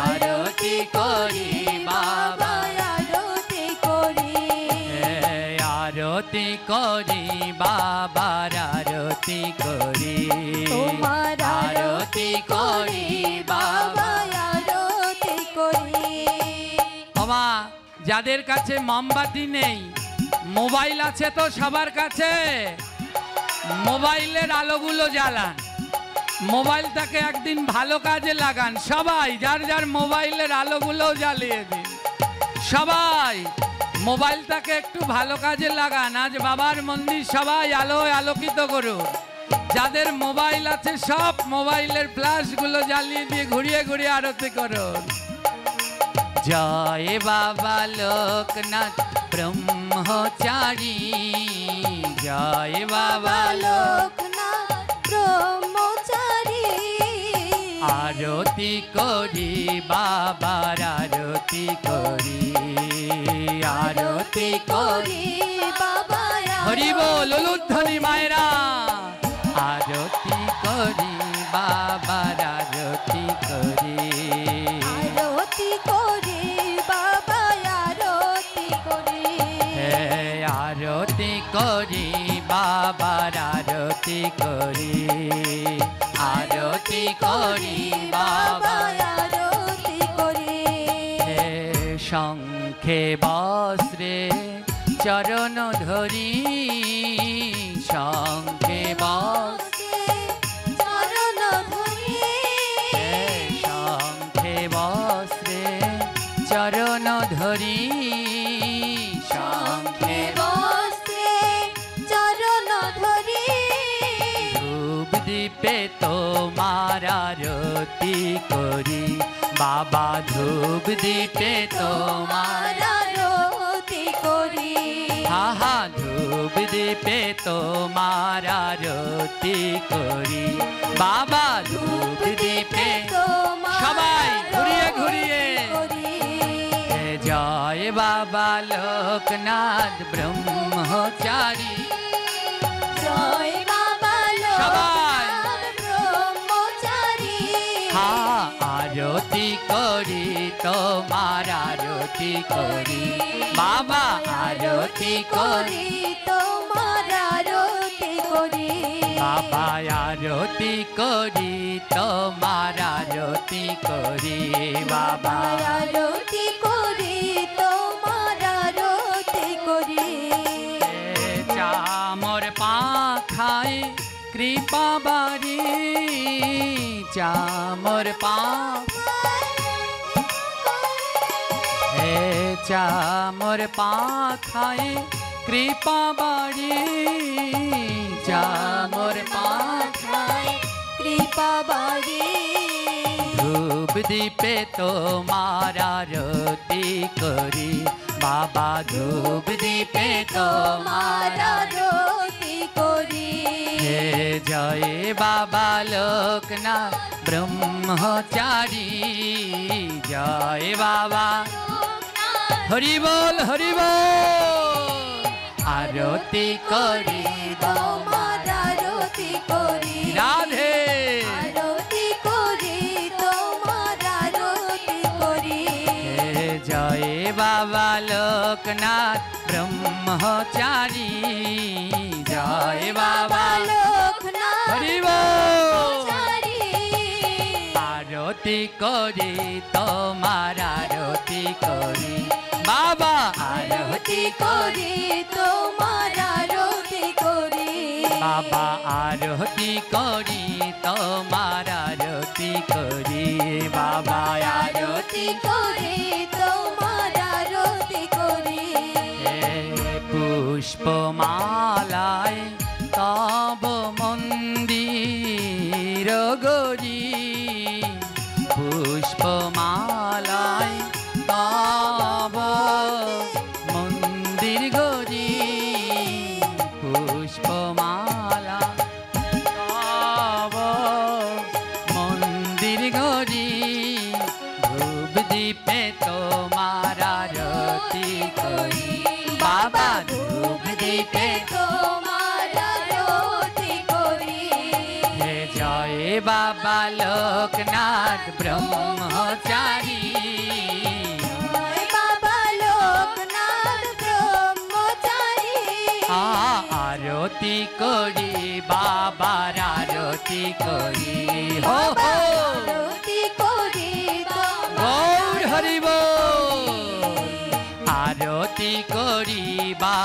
आरती करी बाबा আরতি করি आरती करी बाबार आरती करी তোমার आरती करी बाबा আরতি করি বাবা যাদের কাছে মোমবাতি নেই মোবাইল আছে তো সবার কাছে মোবাইলের আলোগুলো জ্বালান মোবাইলটাকে একদিন ভালো কাজে লাগান সবাই যার যার মোবাইলের আলোগুলো জ্বালিয়ে দিন সবাই মোবাইলটাকে একটু ভালো কাজে লাগান আজ বাবার মন্দির সবাই আলোয় আলোকিত করুন যাদের মোবাইল আছে সব মোবাইলের ফ্ল্যাশগুলো জ্বালিয়ে দিয়ে ঘুরিয়ে ঘুরিয়ে আরতি করুন जय बाबा लोकनाथ ब्रह्मचारी जय बाबा লোকনাথ ব্রহ্মচারী आरती करी बाबार आरती करी आरती करी বাবা हरि बोल लुध्वनि मायरा आरती करी बाबार आरती करी আরতি করি বাবা আরতি করি आरती करी बाबार आरती करी आरती करी बाबा আরতি করি शंखे बस्त्रे चरण धरी शंखे बस्त्रे ধূপ দীপে তোমার আরতি করি বাবা ধূপ দীপে তোমার আরতি করি আহা ধূপ দীপে তোমার আরতি করি বাবা ধূপ দীপে সবাই ঘুরিয়ে ঘুরিয়ে জয় বাবা লোকনাথ ব্রহ্মচারী জয় বাবা সবাই। লোকনাথ ব্রহ্মচারী হা আরতি করি তোমার আরতি করি বাবা আরতি করি তোমার আরতি করি বাবা আরতি করি তোমার আরতি করি বাবা আরতি করি তোমার আরতি করি চামর পাখায় কৃপা বাড়ি চামর পা হে চামর পাখায় কৃপা বাড়ি চামর পাখায় কৃপা বাড়ি ধূপ দীপে তোমার আরতি করি বাবা ধূপ দীপে তোমার আরতি করি হে জয় বাবা লোকনাথ ব্রহ্মচারী জয় বাবা হরি বল হরি বল আরতি করি তোমার আরতি করি রাধে আরতি করি তোমার আরতি করি হে জয় বাবা লোকনাথ ব্রহ্মচারী জয় বাবা লোকনাথ হরি বল ব্রহ্মচারী আরতি করি তোমার আরতি করি বাবা আরতি করি তোমার আরতি করি বাবা আরতি করি তোমার আরতি করি বাবা আরতি করি তোমার আরতি করি পুষ্পমালায় তব মন্দির গরি পুষ্পমালায় তব মন্দির গরি পুষ্পমালা তব মন্দির গরি ধূপ দীপে তোমার আরতি করি বাবা ধূপ দীপে তোমার আরতি করি হে জয় বাবা লোকনাথ ব্রহ্মচারী জয় বাবা লোকনাথ ব্রহ্মচারী আরতি করি বাবার আরতি করি হো হো আরতি করি গৌর হরি বল আরতি করি বা